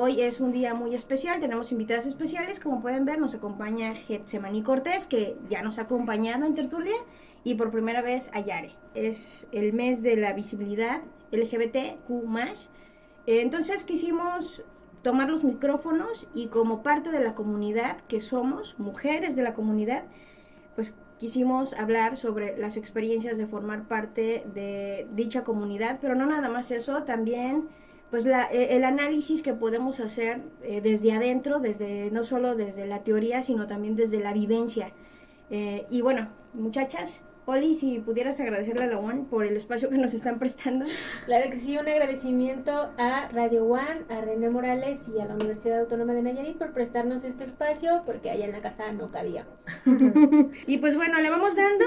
Hoy es un día muy especial, tenemos invitadas especiales, como pueden ver nos acompaña Getsemani Cortés, que ya nos ha acompañado en tertulia, y por primera vez Ayare. Es el mes de la visibilidad LGBTQ+. Entonces quisimos tomar los micrófonos y como parte de la comunidad que somos, mujeres de la comunidad, pues quisimos hablar sobre las experiencias de formar parte de dicha comunidad, pero no nada más eso, también pues el análisis que podemos hacer desde adentro, desde no solo desde la teoría, sino también desde la vivencia. Y bueno, muchachas, Oli, si pudieras agradecerle a la UAN por el espacio que nos están prestando. Claro que sí, un agradecimiento a Radio One, a René Morales y a la Universidad Autónoma de Nayarit por prestarnos este espacio, porque allá en la casa no cabíamos. Y pues bueno, le vamos dando.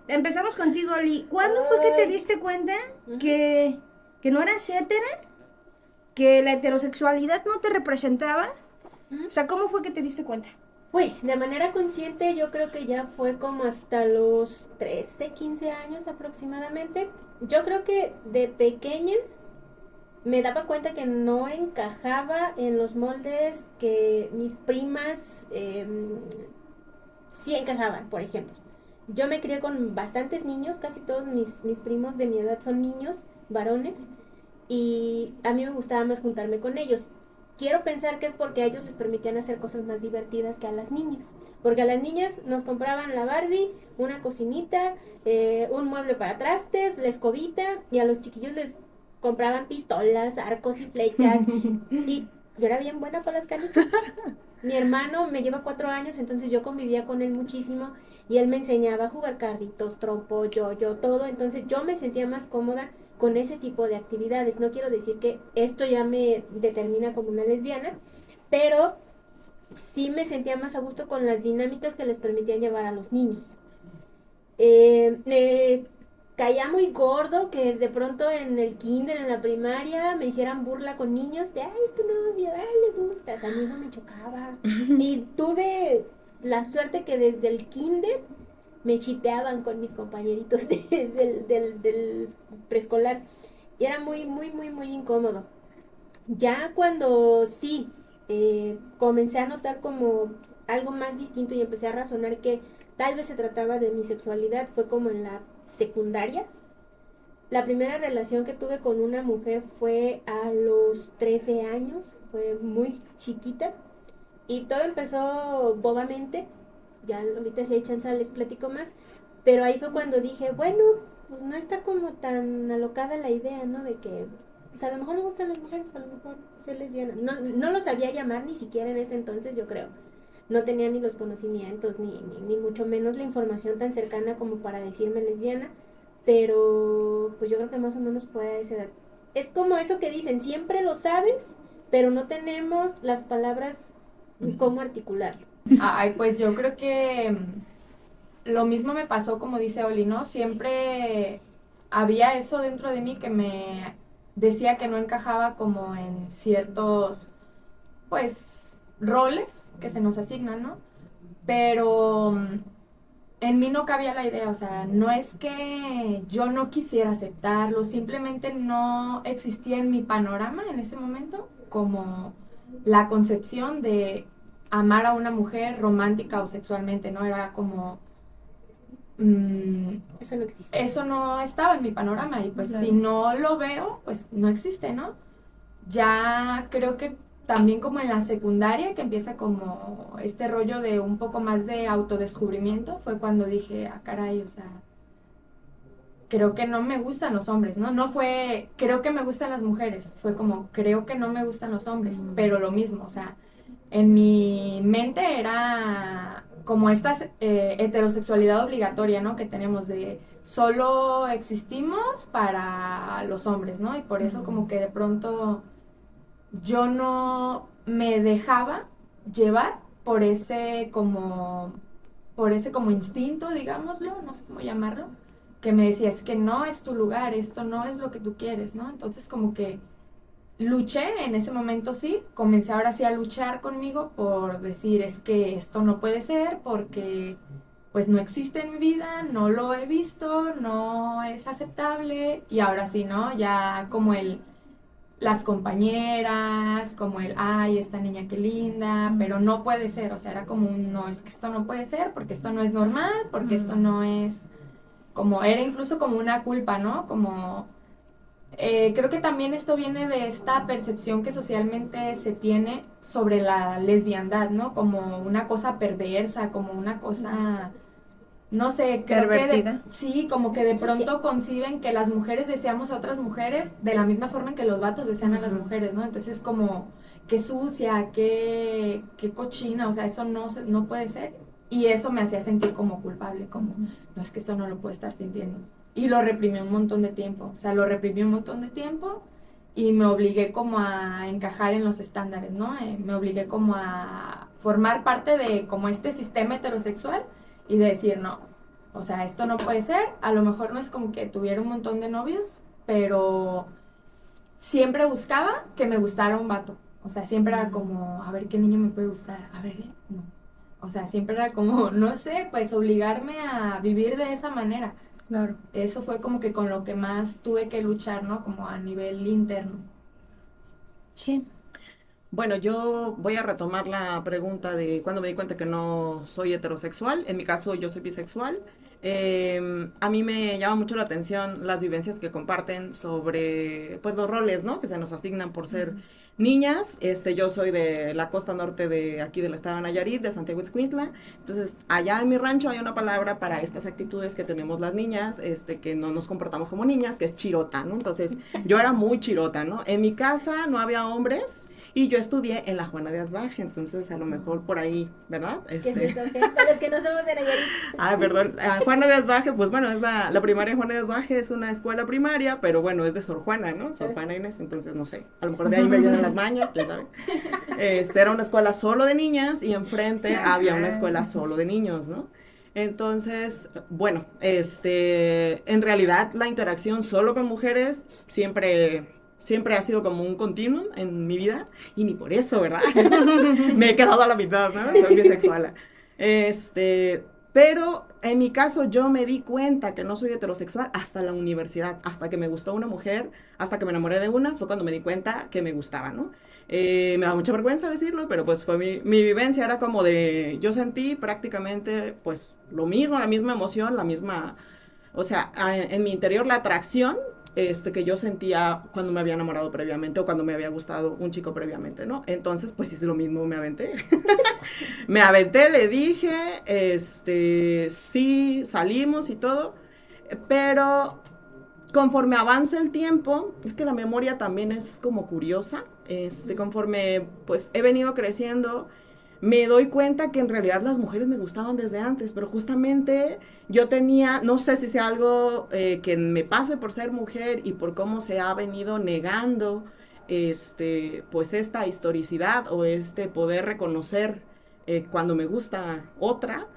Empezamos contigo, Oli. ¿Cuándo fue que te Ay. diste cuenta Ujú. que no eras hetera, que la heterosexualidad no te representaba? O Ujú. sea, ¿cómo fue que te diste cuenta? Uy, de manera consciente yo creo que ya fue como hasta los 13, 15 años aproximadamente. Yo creo que de pequeña me daba cuenta que no encajaba en los moldes que mis primas sí encajaban, por ejemplo. Yo me crié con bastantes niños, casi todos mis primos de mi edad son niños, varones, y a mí me gustaba más juntarme con ellos. Quiero pensar que es porque a ellos les permitían hacer cosas más divertidas que a las niñas. Porque a las niñas nos compraban la Barbie, una cocinita, un mueble para trastes, la escobita, y a los chiquillos les compraban pistolas, arcos y flechas. Y yo era bien buena para las canicas. Mi hermano me lleva 4 años, entonces yo convivía con él muchísimo y él me enseñaba a jugar carritos, trompo, yo, todo. Entonces yo me sentía más cómoda con ese tipo de actividades. No quiero decir que esto ya me determina como una lesbiana, pero sí me sentía más a gusto con las dinámicas que les permitían llevar a los niños. Me caía muy gordo que de pronto en el kinder, en la primaria, me hicieran burla con niños de, ay, es tu novio, ay, le gustas. A mí eso me chocaba. Y tuve la suerte que desde el kinder me chipeaban con mis compañeritos del preescolar. Y era muy, muy, muy, muy incómodo. Ya cuando sí, comencé a notar como algo más distinto y empecé a razonar que tal vez se trataba de mi sexualidad, fue como en la secundaria. La primera relación que tuve con una mujer fue a los 13 años, fue muy chiquita y todo empezó bobamente. Ya ahorita si hay chance les platico más, pero ahí fue cuando dije, bueno, pues no está como tan alocada la idea, ¿no? De que pues a lo mejor me gustan las mujeres, a lo mejor soy lesbiana. No, no lo sabía llamar ni siquiera en ese entonces, yo creo. No tenía ni los conocimientos, ni mucho menos la información tan cercana como para decirme lesbiana, pero pues yo creo que más o menos fue a esa edad. Es como eso que dicen, siempre lo sabes, pero no tenemos las palabras cómo articularlo. Ay, pues yo creo que lo mismo me pasó como dice Oli, ¿no? Siempre había eso dentro de mí que me decía que no encajaba como en ciertos, pues, roles que se nos asignan, ¿no? Pero en mí no cabía la idea, o sea, no es que yo no quisiera aceptarlo, simplemente no existía en mi panorama en ese momento como la concepción de amar a una mujer romántica o sexualmente, ¿no? Era como... Eso no existe. eso no estaba en mi panorama y pues Claro. si no lo veo, pues no existe, ¿no? Ya creo que también como en la secundaria, que empieza como este rollo de un poco más de autodescubrimiento, fue cuando dije, ah, caray, o sea, creo que no me gustan los hombres, ¿no? No fue, creo que me gustan las mujeres, fue como, creo que no me gustan los hombres, pero lo mismo, o sea, en mi mente era como esta heterosexualidad obligatoria, ¿no? Que tenemos de solo existimos para los hombres, ¿no? Y por eso como que de pronto yo no me dejaba llevar por ese como instinto, digámoslo, no sé cómo llamarlo, que me decía, es que no es tu lugar, esto no es lo que tú quieres, ¿no? Entonces como que luché en ese momento, sí, comencé ahora sí a luchar conmigo por decir, es que esto no puede ser porque pues no existe en mi vida, no lo he visto, no es aceptable y ahora sí, ¿no? Ya como el las compañeras, como el, ay, esta niña qué linda, pero no puede ser, o sea, era como un, no, es que esto no puede ser, porque esto no es normal, porque esto no es, como, era incluso como una culpa, ¿no? Como, creo que también esto viene de esta percepción que socialmente se tiene sobre la lesbiandad, ¿no? Como una cosa perversa, como una cosa, no sé, creo que Pervertida. sí, como que de Sí, pronto conciben que las mujeres deseamos a otras mujeres de la misma forma en que los vatos desean a las mujeres, ¿no? Entonces como, qué sucia, qué cochina, o sea, eso no puede ser. Y eso me hacía sentir como culpable, como, no es que esto no lo puedo estar sintiendo. Y lo reprimí un montón de tiempo, o sea, lo reprimí un montón de tiempo y me obligué como a encajar en los estándares, ¿no? Me obligué como a formar parte de como este sistema heterosexual y de decir, no, o sea, esto no puede ser, a lo mejor no es como que tuviera un montón de novios, pero siempre buscaba que me gustara un vato, o sea, siempre era como, a ver qué niño me puede gustar, a ver, no, o sea, siempre era como, no sé, pues obligarme a vivir de esa manera. Claro. Eso fue como que con lo que más tuve que luchar, ¿no? Como a nivel interno. Sí. Bueno, yo voy a retomar la pregunta de cuando me di cuenta que no soy heterosexual. En mi caso, yo soy bisexual. A mí me llama mucho la atención las vivencias que comparten sobre, pues, los roles, ¿no? Que se nos asignan por ser niñas. Yo soy de la costa norte de aquí del estado de Nayarit, de Santiago Ixcuintla. Entonces, allá en mi rancho hay una palabra para estas actitudes que tenemos las niñas, que no nos comportamos como niñas, que es chirota, ¿no? Entonces, yo era muy chirota, ¿no? En mi casa no había hombres. Y yo estudié en la Juana de Asbaje, entonces a lo mejor por ahí, ¿verdad? ¿Qué es eso? ¿Qué? Para los que no somos de Nayarit. Perdón, Juana de Asbaje, pues bueno, es la primaria Juana de Asbaje, es una escuela primaria, pero bueno, es de Sor Juana, ¿no? Sor Juana Inés, entonces no sé, a lo mejor de ahí me vienen las mañas, quién sabe. Era una escuela solo de niñas y enfrente había una escuela solo de niños, ¿no? Entonces, bueno, en realidad la interacción solo con mujeres siempre ha sido como un continuum en mi vida, y ni por eso, ¿verdad? Me he quedado a la mitad, ¿no? Soy bisexual. Pero en mi caso yo me di cuenta que no soy heterosexual hasta la universidad, hasta que me gustó una mujer, hasta que me enamoré de una, fue cuando me di cuenta que me gustaba, ¿no? Me da mucha vergüenza decirlo, pero pues fue mi vivencia, era como de, yo sentí prácticamente pues lo mismo, la misma emoción, la misma, o sea, en mi interior la atracción que yo sentía cuando me había enamorado previamente o cuando me había gustado un chico previamente, ¿no? Entonces, pues hice lo mismo, me aventé. Me aventé, le dije, sí, salimos y todo, pero conforme avanza el tiempo, es que la memoria también es como curiosa, conforme pues he venido creciendo, me doy cuenta que en realidad las mujeres me gustaban desde antes, pero justamente yo tenía, no sé si sea algo que me pase por ser mujer y por cómo se ha venido negando pues esta historicidad o poder reconocer cuando me gusta otra,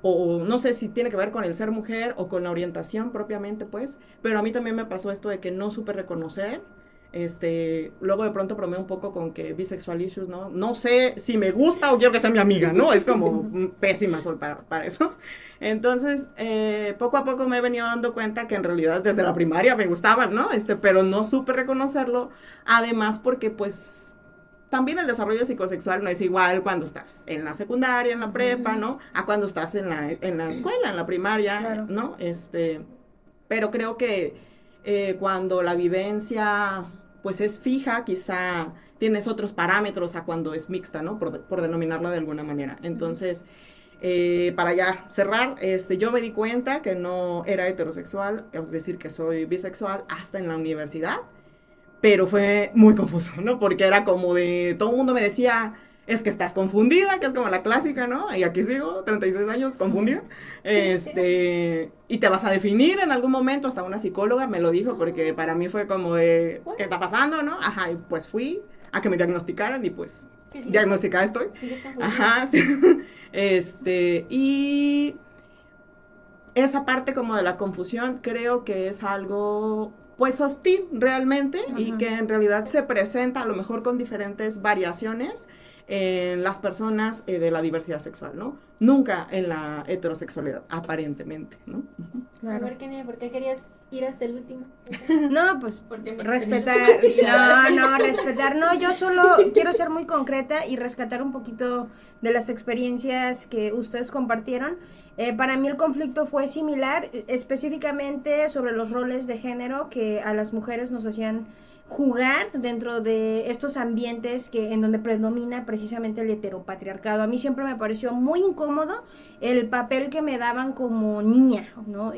o no sé si tiene que ver con el ser mujer o con la orientación propiamente, pues, pero a mí también me pasó esto de que no supe reconocer. Luego de pronto bromeé un poco con que bisexual issues, ¿no? No sé si me gusta o quiero que sea mi amiga, ¿no? Es como pésima soy para eso. Entonces, poco a poco me he venido dando cuenta que en realidad desde la primaria me gustaban, ¿no? Pero no supe reconocerlo, además porque pues también el desarrollo psicosexual no es igual cuando estás en la secundaria, en la prepa, ¿no? A cuando estás en la escuela, en la primaria, claro, ¿no? Pero creo que cuando la vivencia pues es fija, quizá tienes otros parámetros a cuando es mixta, ¿no? Por denominarla de alguna manera. Entonces, para ya cerrar, yo me di cuenta que no era heterosexual, es decir, que soy bisexual hasta en la universidad, pero fue muy confuso, ¿no? Porque era como de, todo el mundo me decía, es que estás confundida, que es como la clásica, ¿no? Y aquí sigo, 36 años, confundida. Y te vas a definir en algún momento, hasta una psicóloga me lo dijo, porque para mí fue como de, ¿qué está pasando, no? Ajá, y pues fui a que me diagnosticaran y pues, diagnosticada estoy. Ajá. Y esa parte como de la confusión creo que es algo pues hostil realmente, y que en realidad se presenta a lo mejor con diferentes variaciones en las personas de la diversidad sexual, ¿no? Nunca en la heterosexualidad, aparentemente, ¿no? Claro. A ver, Kenia, ¿por qué querías ir hasta el último. No, pues Porque mi respetar, experiencia respetar, no, yo solo quiero ser muy concreta y rescatar un poquito de las experiencias que ustedes compartieron. Para mí el conflicto fue similar, específicamente sobre los roles de género que a las mujeres nos hacían jugar dentro de estos ambientes que en donde predomina precisamente el heteropatriarcado. A mí siempre me pareció muy incómodo el papel que me daban como niña, ¿no?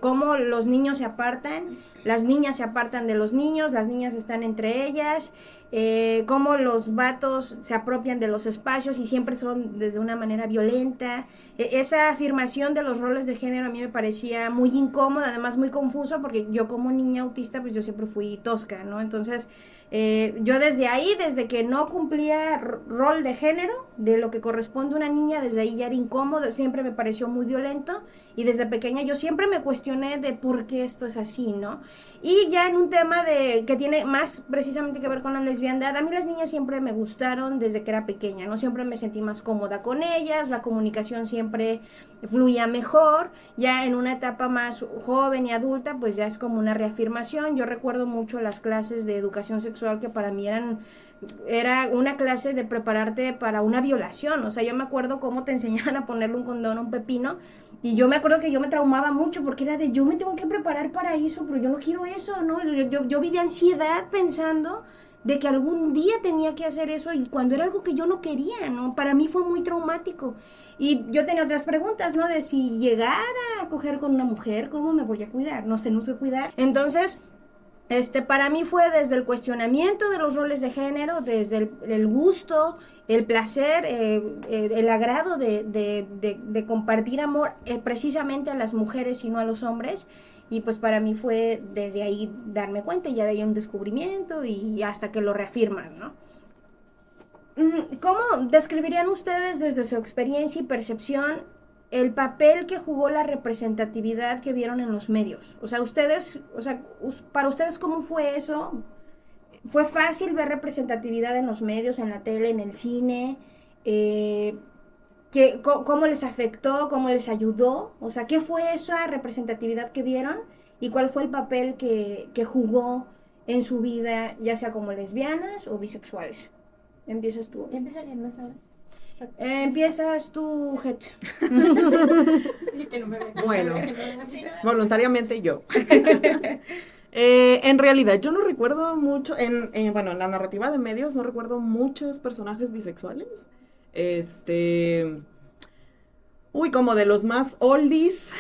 Cómo los niños se apartan, las niñas se apartan de los niños, las niñas están entre ellas, cómo los vatos se apropian de los espacios y siempre son desde una manera violenta. Esa afirmación de los roles de género a mí me parecía muy incómoda, además muy confuso, porque yo como niña autista, pues yo siempre fui tosca, ¿no? Entonces, yo desde ahí, desde que no cumplía rol de género, de lo que corresponde a una niña, desde ahí ya era incómodo, siempre me pareció muy violento, y desde pequeña yo siempre me cuestioné de por qué esto es así, ¿no? Y ya en un tema que tiene más precisamente que ver con la lesbiandad, a mí las niñas siempre me gustaron desde que era pequeña, ¿no? Siempre me sentí más cómoda con ellas, la comunicación siempre fluía mejor, ya en una etapa más joven y adulta, pues ya es como una reafirmación. Yo recuerdo mucho las clases de educación sexual que para mí era una clase de prepararte para una violación. O sea, yo me acuerdo cómo te enseñaban a ponerle un condón a un pepino, y yo me acuerdo que yo me traumaba mucho porque era de yo me tengo que preparar para eso, pero yo no quiero eso, ¿no? Yo vivía ansiedad pensando de que algún día tenía que hacer eso, y cuando era algo que yo no quería, ¿no? Para mí fue muy traumático. Y yo tenía otras preguntas, ¿no? De si llegara a coger con una mujer, ¿cómo me voy a cuidar? No sé cuidar. Entonces, para mí fue desde el cuestionamiento de los roles de género, desde el gusto, el placer, el agrado de compartir amor precisamente a las mujeres y no a los hombres. Y pues para mí fue desde ahí darme cuenta, y ya de ahí un descubrimiento y hasta que lo reafirman, ¿no? ¿Cómo describirían ustedes desde su experiencia y percepción el papel que jugó la representatividad que vieron en los medios? O sea, para ustedes, ¿cómo fue eso? ¿Fue fácil ver representatividad en los medios, en la tele, en el cine? ¿Cómo les afectó? ¿Cómo les ayudó? O sea, ¿qué fue esa representatividad que vieron? ¿Y cuál fue el papel que jugó en su vida, ya sea como lesbianas o bisexuales? Empiezas tú. ¿Ya empieza a leer más ahora? Empiezas tú, Het. Que no me vean. Bueno, Que no me vean así. voluntariamente yo. En realidad, yo no recuerdo mucho, bueno, en la narrativa de medios no recuerdo muchos personajes bisexuales. Como de los más oldies,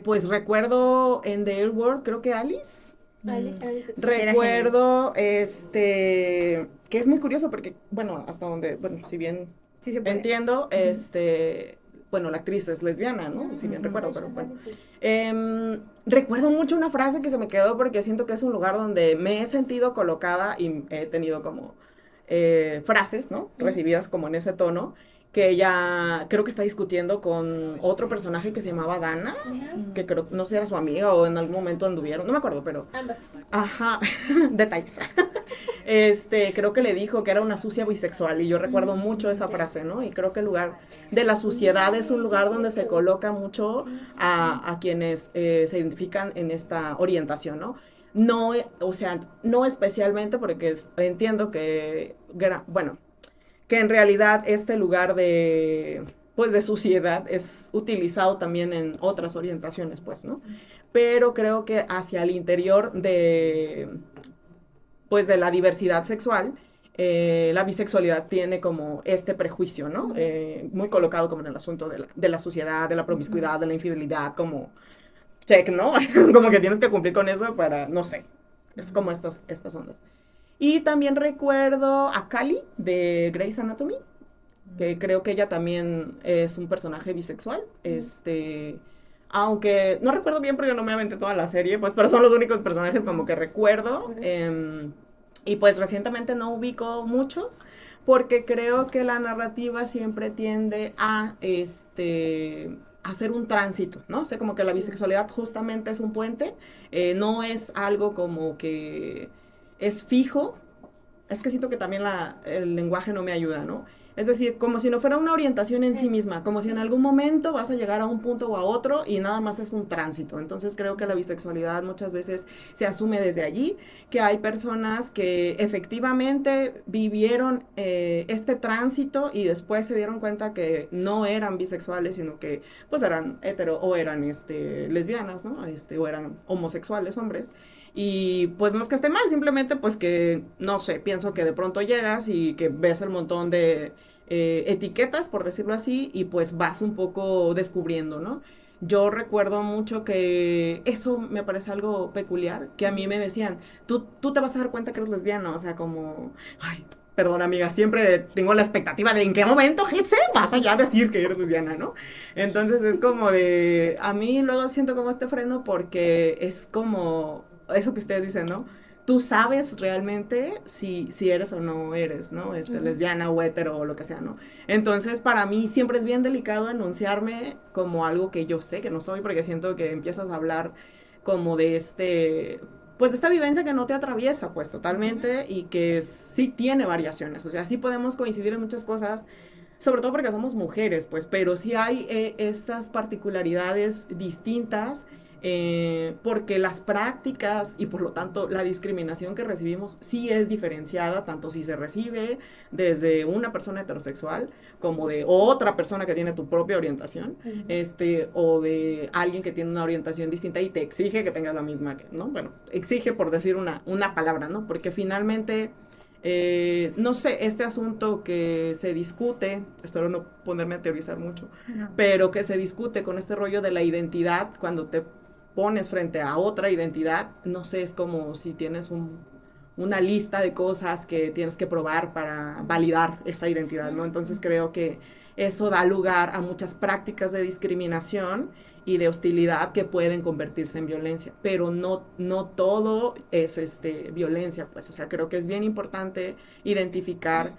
pues recuerdo en The L Word, creo que Alice. Alice. Recuerdo, que es muy curioso porque, bueno, hasta donde, bueno, si bien Sí se puede. entiendo, bueno, la actriz es lesbiana, ¿no? Si bien recuerdo, pero bueno. Recuerdo mucho una frase que se me quedó porque siento que es un lugar donde me he sentido colocada y he tenido como frases, ¿no? Recibidas como en ese tono, que ella creo que está discutiendo con otro personaje que se llamaba Dana, que creo, no sé, era su amiga o en algún momento anduvieron, no me acuerdo, pero... Ambas. Ajá, detalles. Creo que le dijo que era una sucia bisexual y yo recuerdo mucho esa frase, ¿no? Y creo que el lugar de la suciedad es un lugar donde se coloca mucho a quienes se identifican en esta orientación, ¿no? No, o sea, no especialmente porque entiendo que, bueno, que en realidad este lugar de suciedad es utilizado también en otras orientaciones, pues, ¿no? Pero creo que hacia el interior de la diversidad sexual, la bisexualidad tiene como este prejuicio, ¿no? Muy colocado como en el asunto de la suciedad, de la promiscuidad, de la infidelidad, como check, ¿no? Como que tienes que cumplir con eso para, no sé, es como estas ondas. Y también recuerdo a Cali de Grey's Anatomy, que creo que ella también es un personaje bisexual, aunque no recuerdo bien porque no me aventé toda la serie, pues, pero son los únicos personajes como que recuerdo, y pues recientemente no ubico muchos, porque creo que la narrativa siempre tiende a, hacer un tránsito, ¿no? O sea, como que la bisexualidad justamente es un puente, no es algo como que es fijo, es que siento que también el lenguaje no me ayuda, ¿no? Es decir, como si no fuera una orientación en sí misma, como si en algún momento vas a llegar a un punto o a otro y nada más es un tránsito. Entonces creo que la bisexualidad muchas veces se asume desde allí, que hay personas que efectivamente vivieron este tránsito y después se dieron cuenta que no eran bisexuales, sino que pues eran hetero o eran lesbianas, ¿no? O eran homosexuales, hombres. Y pues no es que esté mal, simplemente pues que, no sé, pienso que de pronto llegas y que ves el montón de etiquetas, por decirlo así, y pues vas un poco descubriendo, ¿no? Yo recuerdo mucho que eso me parece algo peculiar, que a mí me decían, tú te vas a dar cuenta que eres lesbiana, o sea, como, ay, perdón amiga, siempre tengo la expectativa de en qué momento, Hitze, vas a ya decir que eres lesbiana, ¿no? Entonces es como de, a mí luego siento como este freno porque es como eso que ustedes dicen, ¿no? Tú sabes realmente si eres o no eres, ¿no? Lesbiana o hetero o lo que sea, ¿no? Entonces, para mí siempre es bien delicado anunciarme como algo que yo sé que no soy, porque siento que empiezas a hablar como de pues de esta vivencia que no te atraviesa, pues totalmente, y que sí tiene variaciones, o sea, sí podemos coincidir en muchas cosas, sobre todo porque somos mujeres, pues, pero sí hay estas particularidades distintas porque las prácticas y por lo tanto la discriminación que recibimos sí es diferenciada, tanto si se recibe desde una persona heterosexual como de otra persona que tiene tu propia orientación, o de alguien que tiene una orientación distinta y te exige que tengas la misma, ¿no? Bueno, exige por decir una palabra, ¿no? Porque finalmente... no sé, este asunto que se discute, espero no ponerme a teorizar mucho, pero que se discute con este rollo de la identidad, cuando te pones frente a otra identidad, no sé, es como si tienes una lista de cosas que tienes que probar para validar esa identidad, ¿no? Entonces creo que eso da lugar a muchas prácticas de discriminación y de hostilidad que pueden convertirse en violencia, pero no todo es violencia, pues, o sea, creo que es bien importante identificar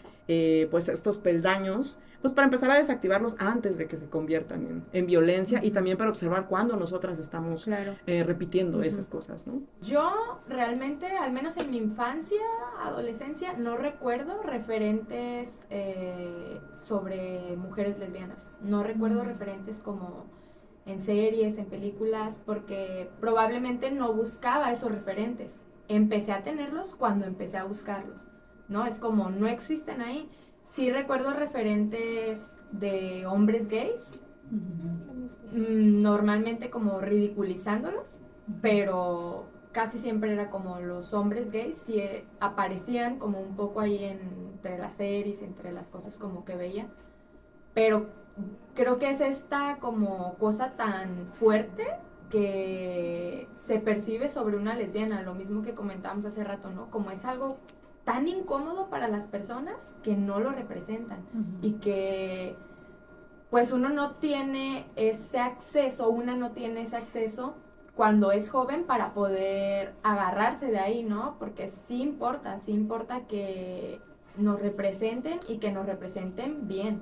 pues estos peldaños, pues para empezar a desactivarlos antes de que se conviertan en violencia y también para observar cuándo nosotras estamos repitiendo esas cosas, ¿no? Yo realmente, al menos en mi infancia, adolescencia, no recuerdo referentes sobre mujeres lesbianas, no recuerdo referentes como en series, en películas, porque probablemente no buscaba esos referentes. Empecé a tenerlos cuando empecé a buscarlos, ¿no? Es como, no existen ahí. Sí recuerdo referentes de hombres gays, normalmente como ridiculizándolos, pero casi siempre era como los hombres gays, sí aparecían como un poco ahí entre las series, entre las cosas como que veía, pero creo que es esta como cosa tan fuerte que se percibe sobre una lesbiana, lo mismo que comentábamos hace rato, ¿no? Como es algo tan incómodo para las personas que no lo representan y que pues uno no tiene ese acceso, una no tiene ese acceso cuando es joven para poder agarrarse de ahí, ¿no? Porque sí importa que nos representen y que nos representen bien.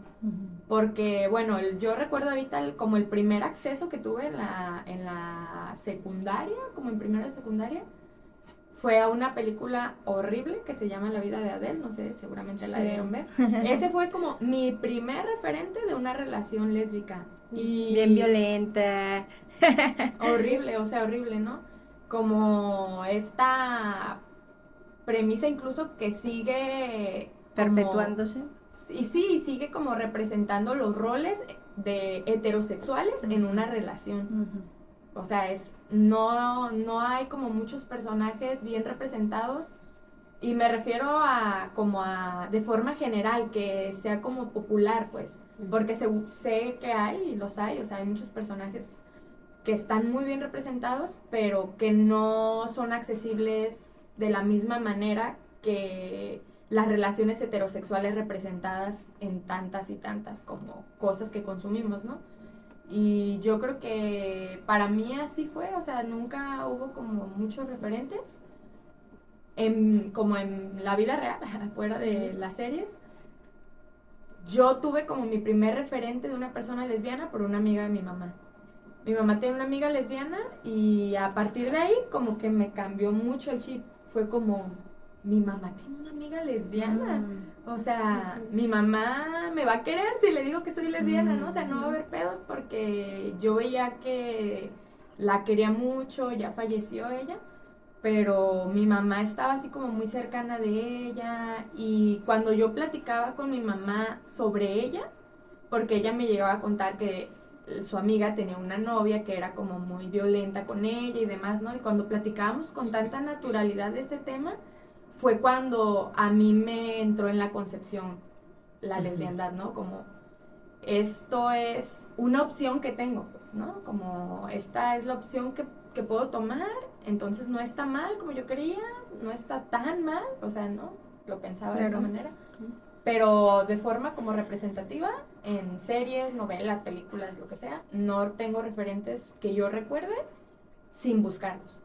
Porque, bueno, yo recuerdo ahorita como el primer acceso que tuve en la secundaria, como en primero de secundaria, fue a una película horrible que se llama La vida de Adele, no sé, seguramente la debieron ver. Ese fue como mi primer referente de una relación lésbica. Y bien violenta. Horrible, o sea, horrible, ¿no? Como esta premisa incluso que sigue perpetuándose. Y sí, sigue como representando los roles de heterosexuales en una relación. O sea, no hay como muchos personajes bien representados y me refiero a de forma general, que sea como popular, pues, porque sé que hay, y los hay, o sea, hay muchos personajes que están muy bien representados, pero que no son accesibles de la misma manera que las relaciones heterosexuales representadas en tantas y tantas como cosas que consumimos, ¿no? Y yo creo que para mí así fue, o sea, nunca hubo como muchos referentes como en la vida real, fuera de las series. Yo tuve como mi primer referente de una persona lesbiana por una amiga de mi mamá. Mi mamá tiene una amiga lesbiana y a partir de ahí como que me cambió mucho el chip. Fue como, mi mamá tiene una amiga lesbiana. O sea, mi mamá me va a querer si le digo que soy lesbiana, ¿no? O sea, no va a haber pedos porque yo veía que la quería mucho, ya falleció ella, pero mi mamá estaba así como muy cercana de ella y cuando yo platicaba con mi mamá sobre ella, porque ella me llegaba a contar que su amiga tenía una novia que era como muy violenta con ella y demás, ¿no? Y cuando platicábamos con tanta naturalidad de ese tema, fue cuando a mí me entró en la concepción la lesbiandad, ¿no? Como esto es una opción que tengo, pues, ¿no? Como esta es la opción que puedo tomar, entonces no está mal como yo quería, no está tan mal, o sea, ¿no? Lo pensaba de esa manera. Pero de forma como representativa, en series, novelas, películas, lo que sea, no tengo referentes que yo recuerde sin buscarlos.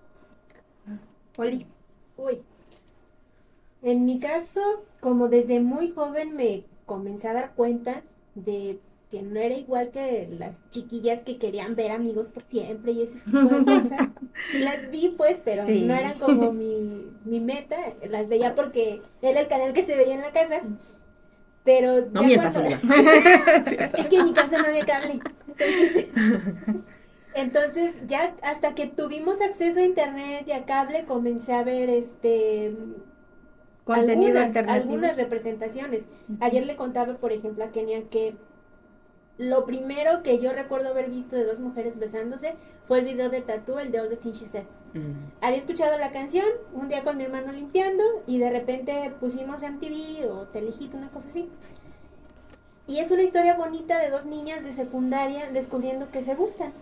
Oli. Uy. En mi caso, como desde muy joven me comencé a dar cuenta de que no era igual que las chiquillas que querían ver Amigos por Siempre y ese tipo de cosas. Sí las vi, pues, pero Sí. no eran como mi meta. Las veía porque era el canal que se veía en la casa. Pero No ya mientas, cuando... Olivia. Es que en mi casa no había cable. Entonces, ya hasta que tuvimos acceso a internet y a cable, comencé a ver Contenido alternativo. algunas representaciones. Ayer le contaba, por ejemplo, a Kenia que lo primero que yo recuerdo haber visto de dos mujeres besándose fue el video de Tattoo, el de All the Things She Said. Había escuchado la canción un día con mi hermano limpiando y de repente pusimos MTV o Telehit, una cosa así. Y es una historia bonita de dos niñas de secundaria descubriendo que se gustan.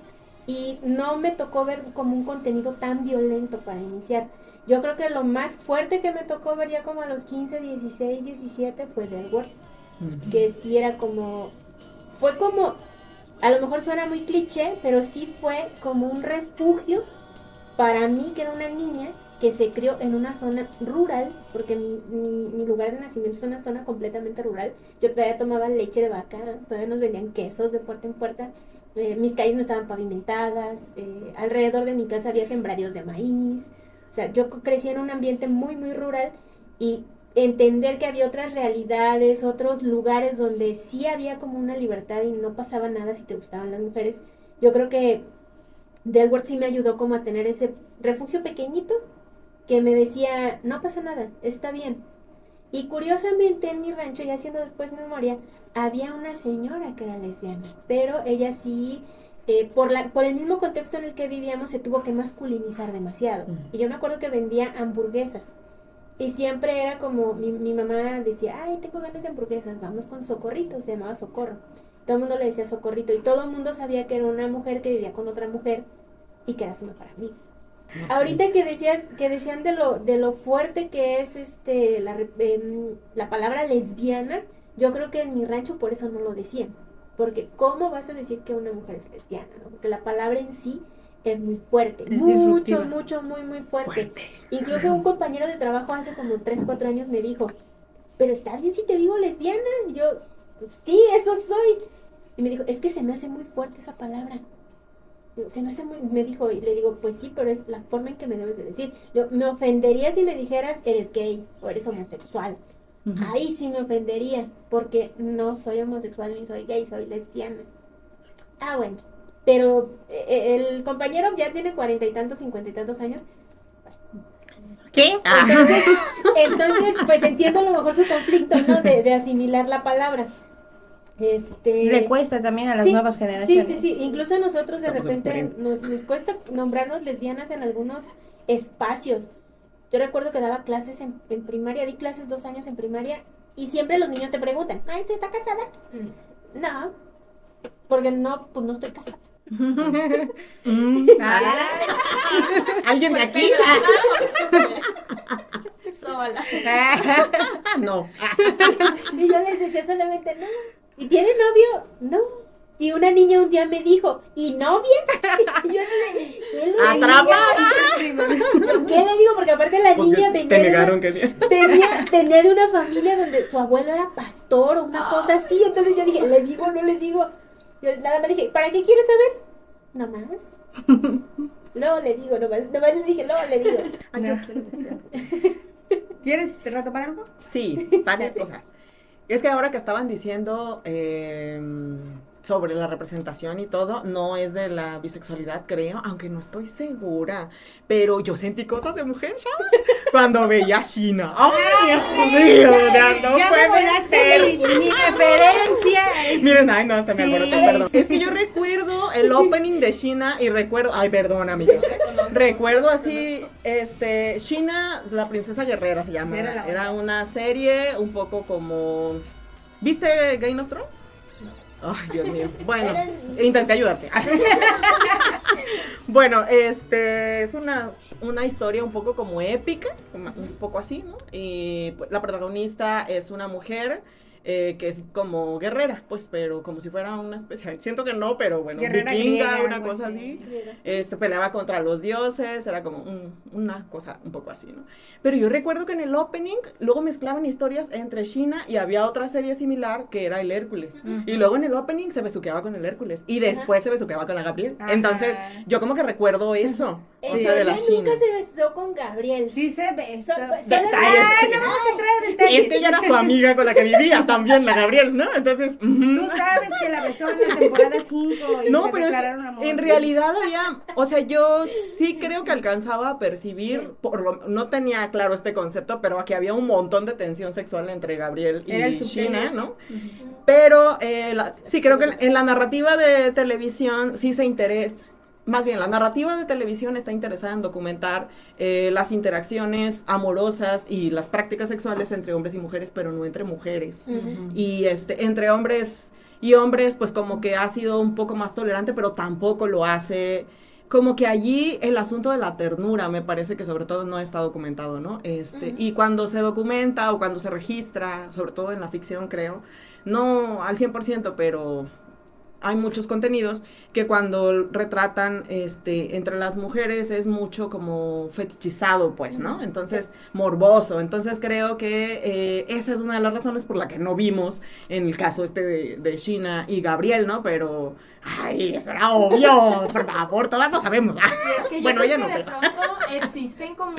Y no me tocó ver como un contenido tan violento para iniciar. Yo creo que lo más fuerte que me tocó ver ya como a los 15, 16, 17 fue Del Word. Que sí era como... Fue como... A lo mejor suena muy cliché, pero sí fue como un refugio para mí, que era una niña que se crió en una zona rural, porque mi lugar de nacimiento es una zona completamente rural. Yo todavía tomaba leche de vaca, todavía nos vendían quesos de puerta en puerta. Mis calles no estaban pavimentadas, alrededor de mi casa había sembradíos de maíz. O sea, yo crecí en un ambiente muy, muy rural y entender que había otras realidades, otros lugares donde sí había como una libertad y no pasaba nada si te gustaban las mujeres. Yo creo que Del Word sí me ayudó como a tener ese refugio pequeñito que me decía, no pasa nada, está bien. Y curiosamente en mi rancho, y haciendo después memoria, había una señora que era lesbiana, pero ella sí, por el mismo contexto en el que vivíamos, se tuvo que masculinizar demasiado. Y yo me acuerdo que vendía hamburguesas. Y siempre era como, mi mamá decía, ay, tengo ganas de hamburguesas, vamos con Socorrito, se llamaba Socorro. Todo el mundo le decía Socorrito y todo el mundo sabía que era una mujer que vivía con otra mujer y que era su mejor amiga. Ahorita que decían de lo fuerte que es la palabra lesbiana, yo creo que en mi rancho por eso no lo decían. Porque ¿cómo vas a decir que una mujer es lesbiana? ¿No? Porque la palabra en sí es muy fuerte, Es mucho, disruptiva. muy fuerte. Incluso un compañero de trabajo hace como 3, 4 años me dijo, pero está bien si te digo lesbiana. Y yo, pues sí, eso soy. Y me dijo, es que se me hace muy fuerte esa palabra. Se me hace muy, me dijo, y le digo, pues sí, pero es la forma en que me debes de decir. Me ofendería si me dijeras, eres gay o eres homosexual. Ahí sí me ofendería, porque no soy homosexual ni soy gay, soy lesbiana. Ah, bueno. Pero el compañero ya tiene 40 y tantos, 50 y tantos años. ¿Qué? Entonces, pues entiendo a lo mejor su conflicto, ¿no? De asimilar la palabra. Le cuesta también a las Sí, nuevas generaciones. Sí. Incluso a nosotros de Estamos repente descubriendo. nos cuesta nombrarnos lesbianas en algunos espacios. Yo recuerdo que daba clases en primaria, di clases 2 años en primaria y siempre los niños te preguntan, ay, ¿tú estás casada? No, porque no, pues no estoy casada. ¿Alguien de aquí? Sola. No. Y yo les decía solamente, no. ¿Y tiene novio? No. Y una niña un día me dijo, ¿y novia? Y yo así de, ¿qué le digo? ¿Qué le digo? Porque aparte la niña Te venía negaron que venía de una familia donde su abuelo era pastor o una cosa así. Entonces yo dije, ¿le digo o no le digo? Yo nada más le dije, ¿para qué quieres saber? Nada más. No le digo, nomás le dije, no le digo. No. ¿Quieres retomar algo? Sí, varias cosas. Es que ahora que estaban diciendo sobre la representación y todo, no es de la bisexualidad, creo, aunque no estoy segura, pero yo sentí cosas de mujer, ¿sabes? Cuando veía a Sheena. ¡Ay, Dios mío! No Ya me puede volaste ser. mi referencia. Miren, ay, no, se me Sí. acordó, perdón. Es que yo recuerdo el opening de Sheena y recuerdo, ay, perdón, amiga. Recuerdo así, Sheena, la princesa guerrera se llama. Era una serie un poco como, ¿viste Game of Thrones? Ay, Dios mío. Bueno, intenté ayudarte. Bueno, es una historia un poco como épica, un poco así, ¿no? Y pues, la protagonista es una mujer que es como guerrera, pues, pero como si fuera una especie, siento que no, pero bueno, Guerrera vikinga, griega, una algo cosa así. así. Peleaba contra los dioses, era como una cosa un poco así, ¿no? Pero yo recuerdo que en el opening luego mezclaban historias entre Sheena y había otra serie similar que era el Hércules. Y luego en el opening se besuqueaba con el Hércules y después se besuqueaba con la Gabriel. Ajá. Entonces, yo como que recuerdo eso, o En sea, de la teoría nunca Sheena. se besó con Gabriel. Sí se besó. Detalles. No vamos a entrar en detalles. Es que ella era su amiga con la que vivía también, la Gabriel, ¿no? Entonces, Tú sabes que la besó en la temporada 5 y no, se pero declararon amor. en realidad había, o sea, yo sí creo que alcanzaba a percibir, Sí. no tenía claro este concepto, pero aquí había un montón de tensión sexual entre Gabriel y Era el Sheena, subtexto. ¿no? Pero sí creo que en la narrativa de televisión sí se interesa. Más bien, la narrativa de televisión está interesada en documentar las interacciones amorosas y las prácticas sexuales entre hombres y mujeres, pero no entre mujeres. Y entre hombres y hombres, pues como que ha sido un poco más tolerante, pero tampoco lo hace. Como que allí el asunto de la ternura me parece que sobre todo no está documentado, ¿no? Y cuando se documenta o cuando se registra, sobre todo en la ficción creo, no al 100%, pero hay muchos contenidos que cuando retratan entre las mujeres es mucho como fetichizado, pues, ¿no? Entonces, morboso. Entonces creo que esa es una de las razones por la que no vimos en el caso de Sheena y Gabriel, ¿no? Pero, ay, eso era obvio, por favor, todas lo sabemos. Y es que yo Bueno, creo ella que no, de pero- pronto existen como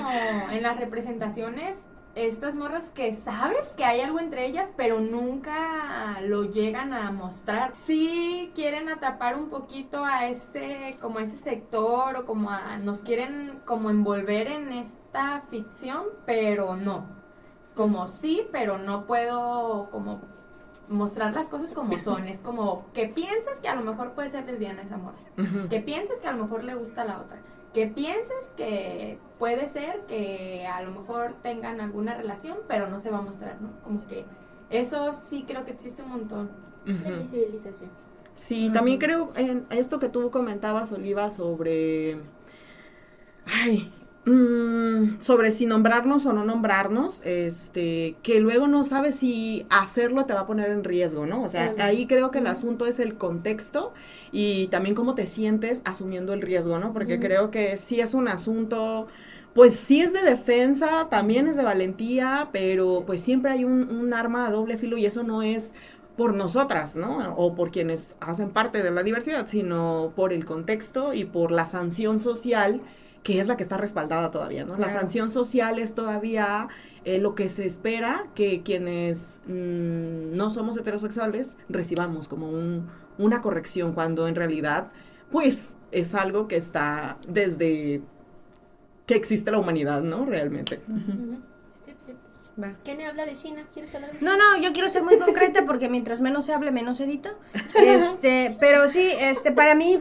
en las representaciones estas morras que sabes que hay algo entre ellas, pero nunca lo llegan a mostrar. Sí quieren atrapar un poquito a ese sector o como nos quieren como envolver en esta ficción, pero no. Es como sí, pero no puedo como mostrar las cosas como son. Es como que pienses que a lo mejor puede ser lesbiana esa morra. Ujú. Que pienses que a lo mejor le gusta a la otra. Que pienses que puede ser que a lo mejor tengan alguna relación, pero no se va a mostrar, ¿no? Como que eso sí creo que existe un montón. La Ujú. visibilización. Sí, también creo en esto que tú comentabas, Oliva, sobre sobre si nombrarnos o no nombrarnos, que luego no sabes si hacerlo te va a poner en riesgo, ¿no? O sea, ahí creo que el asunto es el contexto y también cómo te sientes asumiendo el riesgo, ¿no? Porque creo que sí es un asunto, pues sí es de defensa, también es de valentía, pero pues siempre hay un arma a doble filo y eso no es por nosotras, ¿no? O por quienes hacen parte de la diversidad, sino por el contexto y por la sanción social que es la que está respaldada todavía, ¿no? Claro. La sanción social es todavía lo que se espera que quienes no somos heterosexuales recibamos como una corrección, cuando en realidad, pues, es algo que está desde que existe la humanidad, ¿no? Realmente. Sí, sí. Va. ¿Quién habla de Sheena? ¿Quieres hablar de No, Sheena? no, yo quiero ser muy concreta porque mientras menos se hable, menos edito. Pero sí, para mí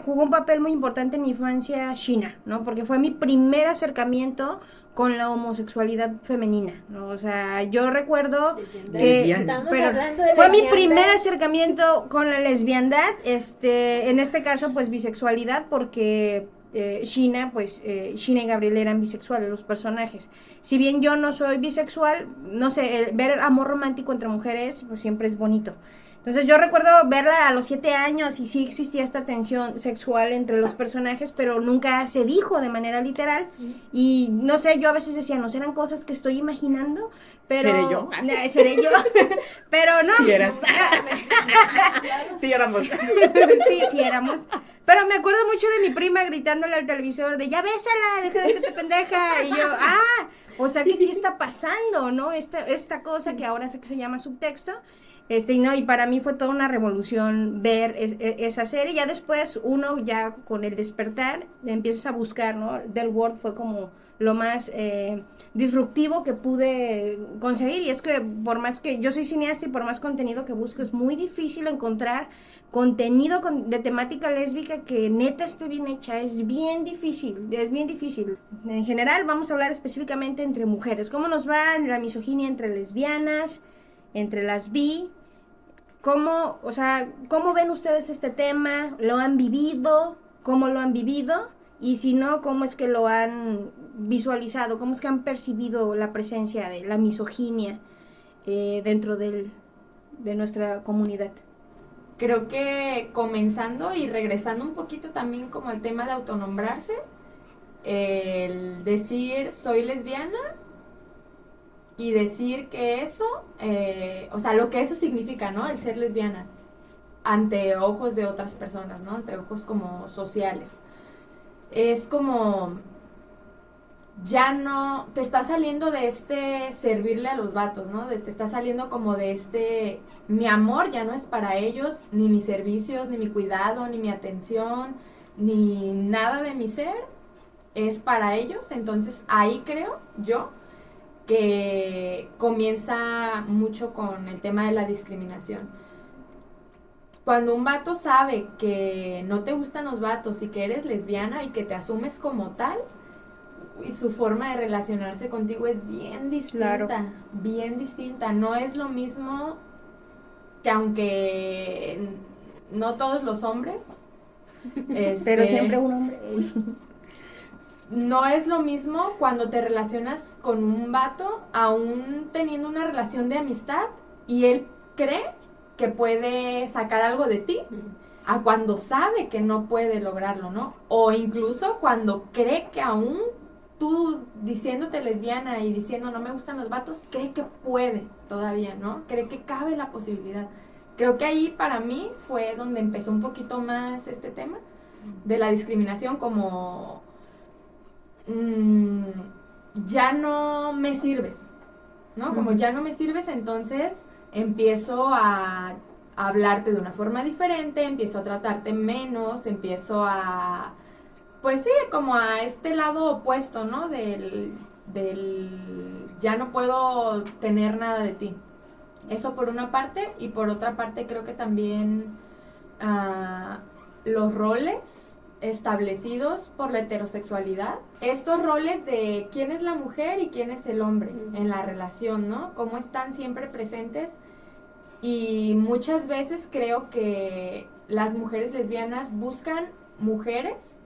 jugó un papel muy importante en mi infancia Sheena, ¿no? Porque fue mi primer acercamiento con la homosexualidad femenina, ¿no? O sea, yo recuerdo Lesbiana. Estamos pero hablando de fue mi lesbiandad. primer acercamiento con la lesbiandad, en este caso, pues, bisexualidad, porque Sheena y Gabriel eran bisexuales, los personajes. Si bien yo no soy bisexual, no sé, ver amor romántico entre mujeres, pues siempre es bonito. Entonces yo recuerdo verla a los 7 años y sí existía esta tensión sexual entre los personajes, pero nunca se dijo de manera literal. Y no sé, yo a veces decía, no serán cosas que estoy imaginando, pero... ¿Seré yo? Seré yo. Pero no. Sí eras. Claro, Sí, éramos. Sí éramos. Pero me acuerdo mucho de mi prima gritándole al televisor de ya bésala, deja de hacerte pendeja. Y yo, o sea que sí está pasando, ¿no? Esta cosa que ahora sé que se llama subtexto. Y para mí fue toda una revolución ver esa serie. Ya después uno ya con el despertar empiezas a buscar, ¿no? Del World fue como lo más disruptivo que pude conseguir. Y es que por más que yo soy cineasta y por más contenido que busco, es muy difícil encontrar contenido de temática lésbica que neta esté bien hecha. Es bien difícil, es bien difícil. En general vamos a hablar específicamente entre mujeres. ¿Cómo nos va la misoginia entre lesbianas, entre las bi? ¿Cómo ven ustedes este tema? ¿Lo han vivido? ¿Cómo lo han vivido? Y si no, ¿cómo es que lo han visualizado? ¿Cómo es que han percibido la presencia de la misoginia dentro de nuestra comunidad? Creo que comenzando y regresando un poquito también como al tema de autonombrarse, el decir soy lesbiana y decir que eso, lo que eso significa, ¿no? El ser lesbiana ante ojos de otras personas, ¿no? Ante ojos como sociales. Es como, ya no, te está saliendo de servirle a los vatos, ¿no? Te está saliendo como de mi amor ya no es para ellos, ni mis servicios, ni mi cuidado, ni mi atención, ni nada de mi ser es para ellos. Entonces ahí creo yo que comienza mucho con el tema de la discriminación. Cuando un vato sabe que no te gustan los vatos y que eres lesbiana y que te asumes como tal, y su forma de relacionarse contigo es bien distinta, claro. Bien distinta. No es lo mismo que, aunque no todos los hombres, pero siempre un hombre. No es lo mismo cuando te relacionas con un vato, aún teniendo una relación de amistad, y él cree que puede sacar algo de ti, a cuando sabe que no puede lograrlo, ¿no? O incluso cuando cree que aún tú diciéndote lesbiana y diciendo no me gustan los vatos, cree que puede todavía, ¿no? Cree que cabe la posibilidad. Creo que ahí para mí fue donde empezó un poquito más este tema de la discriminación, como ya no me sirves, ¿no? Como ya no me sirves, entonces empiezo a hablarte de una forma diferente, empiezo a tratarte menos, empiezo a, pues sí, como a este lado opuesto, ¿no? Del ya no puedo tener nada de ti. Eso por una parte, y por otra parte creo que también los roles establecidos por la heterosexualidad, estos roles de quién es la mujer y quién es el hombre en la relación, ¿no? Cómo están siempre presentes, y muchas veces creo que las mujeres lesbianas buscan mujeres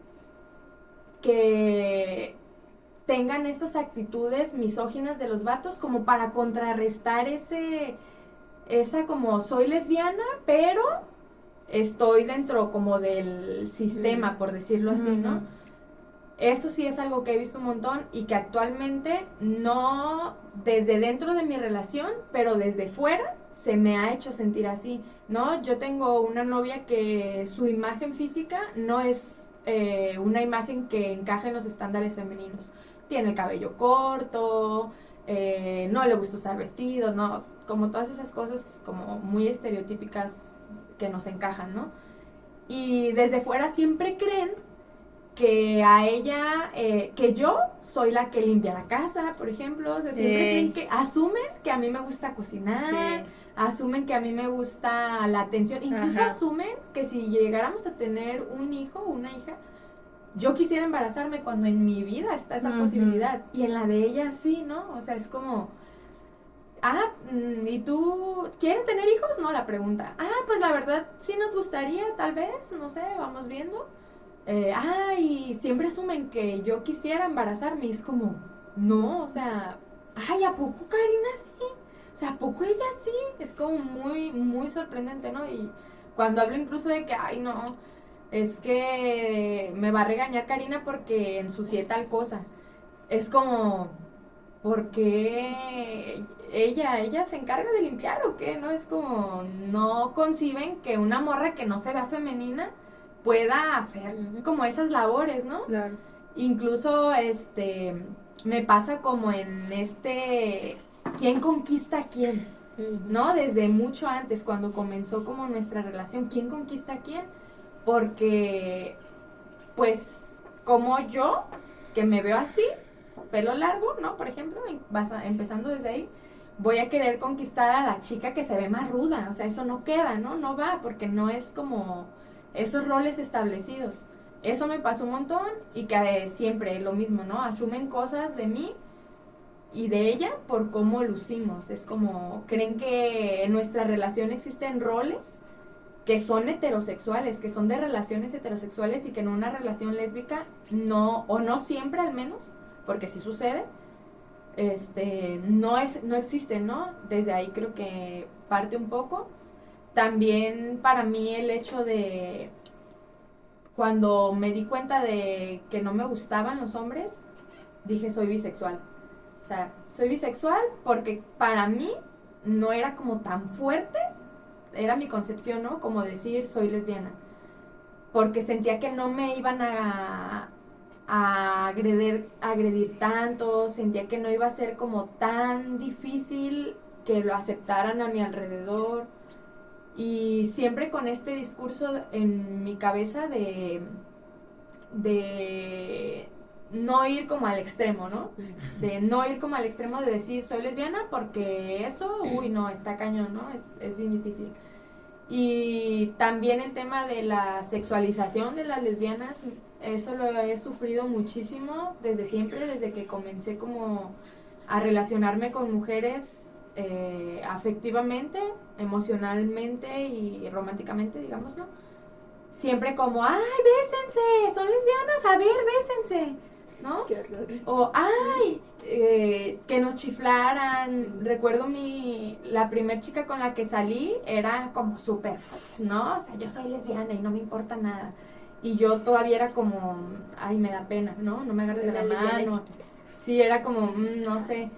que tengan estas actitudes misóginas de los vatos como para contrarrestar esa como soy lesbiana, pero estoy dentro como del sistema, por decirlo así, ¿no? Eso sí es algo que he visto un montón y que actualmente no desde dentro de mi relación, pero desde fuera se me ha hecho sentir así, ¿no? Yo tengo una novia que su imagen física no es una imagen que encaja en los estándares femeninos. Tiene el cabello corto, no le gusta usar vestidos, ¿no? Como todas esas cosas como muy estereotípicas que nos encajan, ¿no? Y desde fuera siempre creen que a ella, que yo soy la que limpia la casa, por ejemplo. O sea, siempre creen que, asumen que a mí me gusta cocinar, asumen que a mí me gusta la atención, incluso asumen que si llegáramos a tener un hijo o una hija, yo quisiera embarazarme cuando en mi vida está esa posibilidad, y en la de ella sí, ¿no? O sea, es como, ¿y tú quieren tener hijos? No, la pregunta. Pues la verdad sí nos gustaría, tal vez, no sé, vamos viendo. Y siempre asumen que yo quisiera embarazarme, y es como, no, o sea, ¿a poco Karina sí? O sea, ¿a poco ella sí? Es como muy, muy sorprendente, ¿no? Y cuando hablo incluso de que, no, es que me va a regañar Karina porque ensucié tal cosa, es como, ¿por qué ella se encarga de limpiar o qué? ¿No? Es como, no conciben que una morra que no se vea femenina pueda hacer como esas labores, ¿no? Claro. Incluso me pasa como en ¿quién conquista a quién? ¿No? Desde mucho antes, cuando comenzó como nuestra relación, ¿quién conquista a quién? Porque, pues, como yo, que me veo así, pelo largo, ¿no? Por ejemplo, empezando desde ahí, voy a querer conquistar a la chica que se ve más ruda, o sea, eso no queda, ¿no? No va, porque no es como esos roles establecidos. Eso me pasó un montón y que siempre lo mismo, ¿no? Asumen cosas de mí y de ella por cómo lucimos. Es como, creen que en nuestra relación existen roles que son heterosexuales, que son de relaciones heterosexuales y que en una relación lésbica no, o no siempre al menos, porque sí sucede, no existe, ¿no? Desde ahí creo que parte un poco. También para mí el hecho de cuando me di cuenta de que no me gustaban los hombres, dije soy bisexual. O sea, soy bisexual porque para mí no era como tan fuerte, era mi concepción, ¿no? Como decir soy lesbiana. Porque sentía que no me iban a agredir tanto, sentía que no iba a ser como tan difícil que lo aceptaran a mi alrededor. Y siempre con este discurso en mi cabeza de no ir como al extremo, ¿no? De no ir como al extremo de decir soy lesbiana porque eso, uy, no, está cañón, ¿no? Es bien difícil. Y también el tema de la sexualización de las lesbianas, eso lo he sufrido muchísimo desde siempre, desde que comencé como a relacionarme con mujeres afectivamente, emocionalmente y románticamente, digamos, ¿no? Siempre como, ay, bésense, son lesbianas, a ver, bésense, ¿no? Qué horror. O, ay, que nos chiflaran. Recuerdo la primer chica con la que salí era como súper, ¿no? O sea, yo soy lesbiana y no me importa nada. Y yo todavía era como, ay, me da pena, ¿no? No me agarres de la mano. Sí, era como, no sé.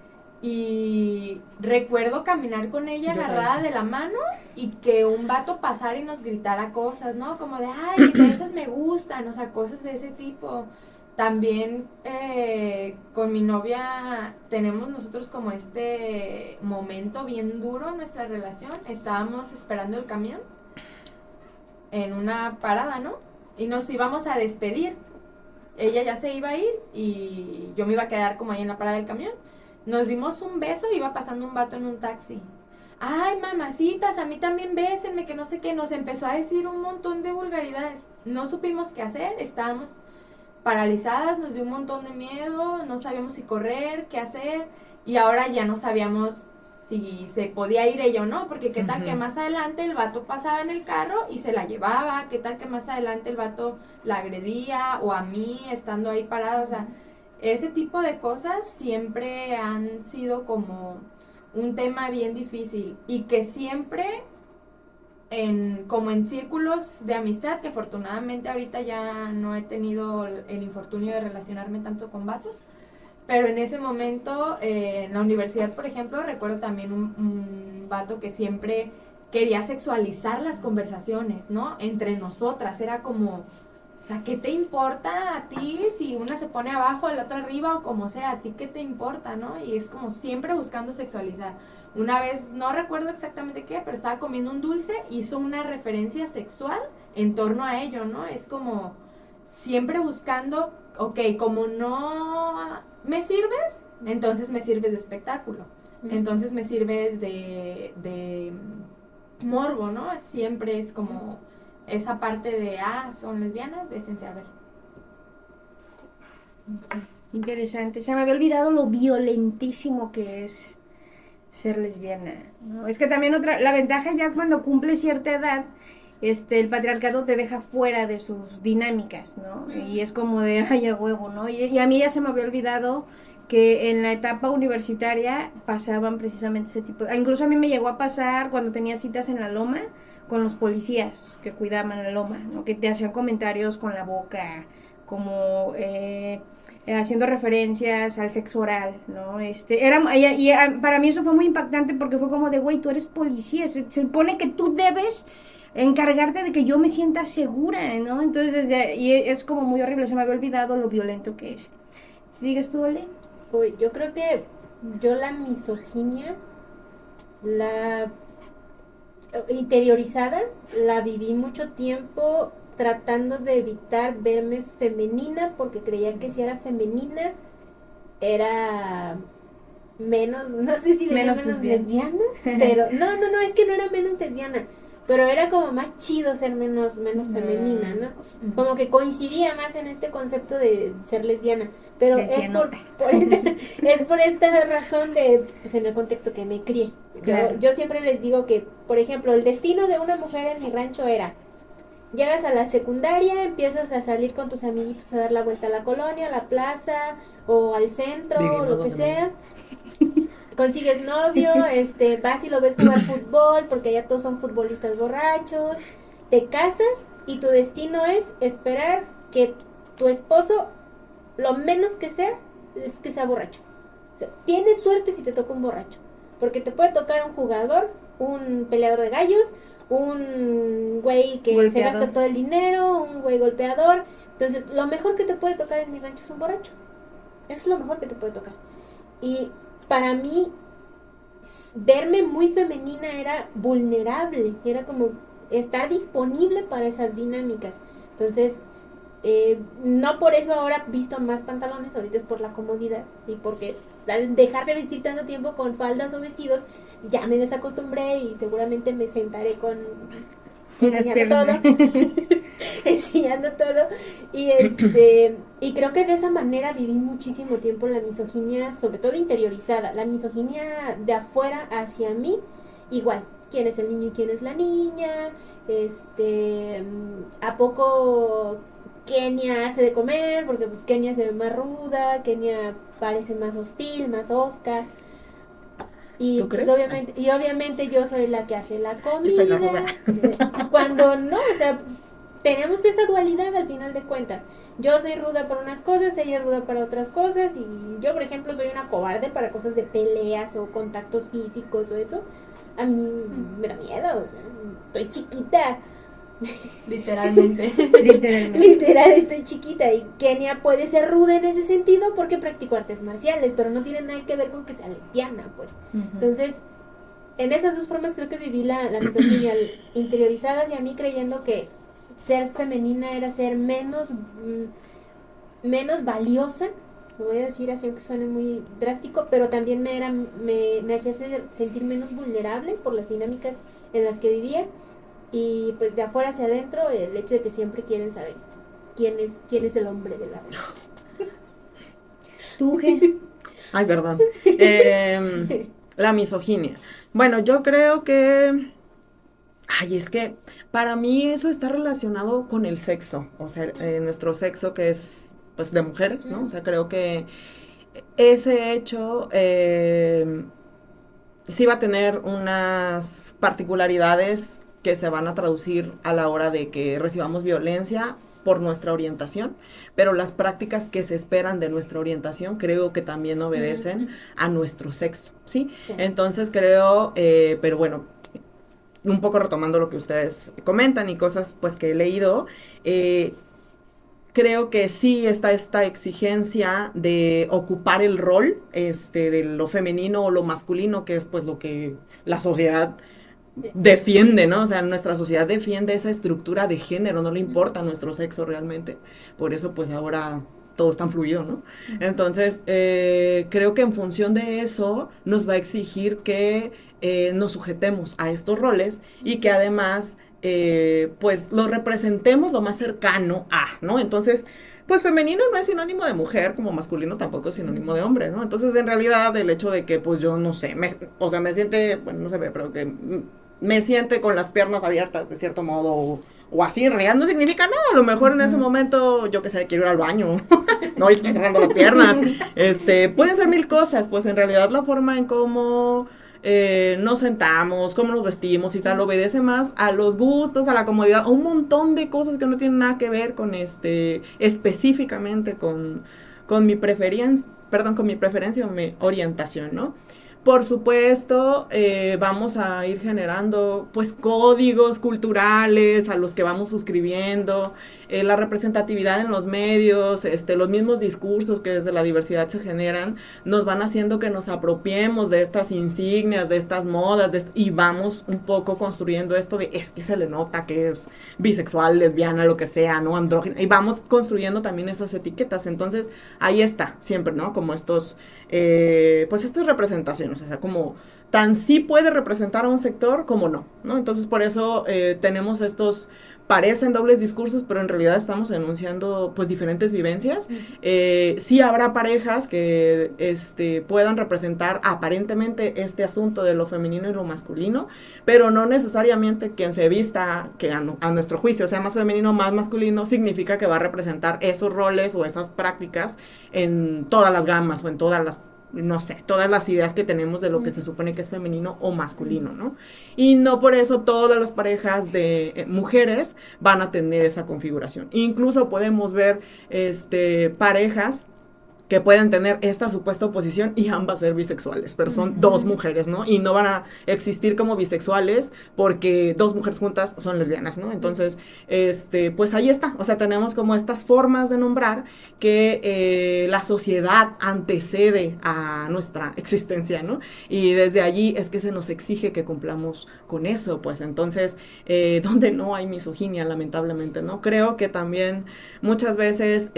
Y recuerdo caminar con ella agarrada de la mano y que un vato pasara y nos gritara cosas, ¿no? Como de, ay, de esas me gustan, o sea, cosas de ese tipo. También con mi novia tenemos nosotros como este momento bien duro en nuestra relación. Estábamos esperando el camión en una parada, ¿no? Y nos íbamos a despedir. Ella ya se iba a ir y yo me iba a quedar como ahí en la parada del camión. Nos dimos un beso y iba pasando un vato en un taxi. Ay, mamacitas, a mí también bésenme, que no sé qué. Nos empezó a decir un montón de vulgaridades. No supimos qué hacer, estábamos paralizadas, nos dio un montón de miedo, no sabíamos si correr, qué hacer. Y ahora ya no sabíamos si se podía ir ella o no, porque qué tal que más adelante el vato pasaba en el carro y se la llevaba, qué tal que más adelante el vato la agredía o a mí estando ahí parada, o sea, ese tipo de cosas siempre han sido como un tema bien difícil y que siempre como en círculos de amistad, que afortunadamente ahorita ya no he tenido el infortunio de relacionarme tanto con vatos, pero en ese momento en la universidad, por ejemplo, recuerdo también un vato que siempre quería sexualizar las conversaciones, ¿no? Entre nosotras, era como, o sea, ¿qué te importa a ti si una se pone abajo, la otra arriba o como sea? ¿A ti qué te importa, no? Y es como siempre buscando sexualizar. Una vez, no recuerdo exactamente qué, pero estaba comiendo un dulce, hizo una referencia sexual en torno a ello, ¿no? Es como siempre buscando, ok, como no me sirves, entonces me sirves de espectáculo. Entonces me sirves de morbo, ¿no? Siempre es como esa parte de, son lesbianas, bésense, a ver. Interesante. Se me había olvidado lo violentísimo que es ser lesbiana, ¿no? Es que también la ventaja ya cuando cumple cierta edad, el patriarcado te deja fuera de sus dinámicas, ¿no? Y es como de, ay, a huevo, ¿no? Y a mí ya se me había olvidado que en la etapa universitaria pasaban precisamente ese tipo incluso a mí me llegó a pasar cuando tenía citas en la loma con los policías que cuidaban la loma, ¿no? Que te hacían comentarios con la boca, como haciendo referencias al sexo oral, ¿no? Para mí eso fue muy impactante porque fue como de, güey, tú eres policía, se supone que tú debes encargarte de que yo me sienta segura, ¿no? Entonces, y es como muy horrible, se me había olvidado lo violento que es. ¿Sigues tú, Oli? Uy, yo creo que yo la misoginia, la interiorizada, la viví mucho tiempo tratando de evitar verme femenina, porque creía que si era femenina era menos, no sé si decir menos lesbiana, pero no, es que no era menos lesbiana, pero era como más chido ser menos femenina, ¿no? Como que coincidía más en este concepto de ser lesbiana, pero es por esta razón de, pues en el contexto que me crié. Claro. Yo siempre les digo que, por ejemplo, el destino de una mujer en mi rancho era: llegas a la secundaria, empiezas a salir con tus amiguitos a dar la vuelta a la colonia, a la plaza o al centro, o lo que sea. Consigues novio, vas y lo ves jugar fútbol, porque allá todos son futbolistas borrachos. Te casas y tu destino es esperar que tu esposo, lo menos que sea, es que sea borracho. O sea, tienes suerte si te toca un borracho, porque te puede tocar un jugador, un peleador de gallos, un güey que golpeador, se gasta todo el dinero, un güey golpeador. Entonces, lo mejor que te puede tocar en mi rancho es un borracho. Eso es lo mejor que te puede tocar. Y para mí, verme muy femenina era vulnerable, era como estar disponible para esas dinámicas. Entonces, no por eso ahora visto más pantalones, ahorita es por la comodidad y porque al dejar de vestir tanto tiempo con faldas o vestidos, ya me desacostumbré y seguramente me sentaré con enseñando todo y creo que de esa manera viví muchísimo tiempo la misoginia, sobre todo interiorizada, la misoginia de afuera hacia mí, igual, quién es el niño y quién es la niña, a poco Kenia hace de comer, porque pues Kenia se ve más ruda, Kenia parece más hostil, más osca. Y pues obviamente yo soy la que hace la comida. Yo soy la ruda. Cuando no, o sea, pues, tenemos esa dualidad al final de cuentas. Yo soy ruda para unas cosas, ella es ruda para otras cosas, y yo, por ejemplo, soy una cobarde para cosas de peleas o contactos físicos o eso. A mí me da miedo, o sea, estoy chiquita. Literalmente. Literal, estoy chiquita. Y Kenia puede ser ruda en ese sentido porque practico artes marciales, pero no tiene nada que ver con que sea lesbiana, pues. Entonces, en esas dos formas creo que viví la misoginia interiorizadas, y a mí creyendo que ser femenina era ser menos valiosa, lo voy a decir así aunque suene muy drástico, pero también me hacía sentir menos vulnerable por las dinámicas en las que vivía. Y pues de afuera hacia adentro, el hecho de que siempre quieren saber quién es el hombre de la relación. ¿Tú, G? Ay, perdón. La misoginia. Bueno, yo creo que... Ay, es que para mí eso está relacionado con el sexo. O sea, nuestro sexo que es pues de mujeres, ¿no? O sea, creo que ese hecho sí va a tener unas particularidades que se van a traducir a la hora de que recibamos violencia por nuestra orientación, pero las prácticas que se esperan de nuestra orientación creo que también obedecen a nuestro sexo, ¿sí? Sí. Entonces creo, pero bueno, un poco retomando lo que ustedes comentan y cosas pues que he leído, creo que sí está esta exigencia de ocupar el rol de lo femenino o lo masculino, que es pues lo que la sociedad defiende, ¿no? O sea, nuestra sociedad defiende esa estructura de género, no le importa nuestro sexo realmente. Por eso, pues, ahora todo es tan fluido, ¿no? Entonces, creo que en función de eso nos va a exigir que nos sujetemos a estos roles y que además, pues, los representemos lo más cercano a, ¿no? Entonces, pues femenino no es sinónimo de mujer, como masculino tampoco es sinónimo de hombre, ¿no? Entonces, en realidad, el hecho de que, pues, yo no sé, me siente, bueno, no se ve, pero que me siente con las piernas abiertas de cierto modo, o así, en realidad no significa nada. A lo mejor en ese momento, yo que sé, quiero ir al baño, no, y estoy cerrando las piernas. Pueden ser mil cosas, pues en realidad la forma en cómo nos sentamos, cómo nos vestimos y tal, obedece más a los gustos, a la comodidad, a un montón de cosas que no tienen nada que ver con específicamente con mi preferencia o mi orientación, ¿no? Por supuesto, vamos a ir generando pues códigos culturales a los que vamos suscribiendo, la representatividad en los medios, los mismos discursos que desde la diversidad se generan, nos van haciendo que nos apropiemos de estas insignias, de estas modas, y vamos un poco construyendo esto de, es que se le nota que es bisexual, lesbiana, lo que sea, ¿no? Andrógina, y vamos construyendo también esas etiquetas. Entonces, ahí está, siempre, ¿no? Como estos, pues estas representaciones, o sea, como tan sí puede representar a un sector como no, ¿no? Entonces, por eso tenemos estos, parecen dobles discursos, pero en realidad estamos enunciando pues diferentes vivencias. Sí habrá parejas que puedan representar aparentemente este asunto de lo femenino y lo masculino, pero no necesariamente quien se vista, que a nuestro juicio sea más femenino o más masculino, significa que va a representar esos roles o esas prácticas en todas las gamas o en todas las, no sé, todas las ideas que tenemos de lo que se supone que es femenino o masculino, ¿no? Y no por eso todas las parejas de mujeres van a tener esa configuración. Incluso podemos ver parejas que pueden tener esta supuesta oposición y ambas ser bisexuales, pero son dos mujeres, ¿no? Y no van a existir como bisexuales porque dos mujeres juntas son lesbianas, ¿no? Entonces, pues ahí está, o sea, tenemos como estas formas de nombrar que la sociedad antecede a nuestra existencia, ¿no? Y desde allí es que se nos exige que cumplamos con eso, pues entonces, donde no hay misoginia, lamentablemente, ¿no? Creo que también muchas veces,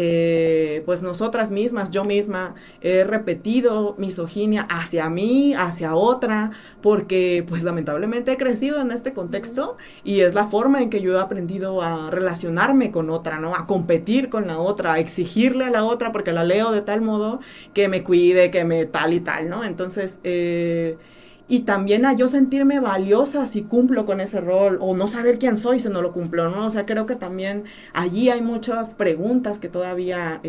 pues nosotras mismas, yo misma he repetido misoginia hacia mí, hacia otra, porque pues lamentablemente he crecido en este contexto y es la forma en que yo he aprendido a relacionarme con otra, ¿no? A competir con la otra, a exigirle a la otra porque la leo de tal modo que me cuide, que me tal y tal, ¿no? Entonces, y también a yo sentirme valiosa si cumplo con ese rol, o no saber quién soy si no lo cumplo, ¿no? O sea, creo que también allí hay muchas preguntas que todavía,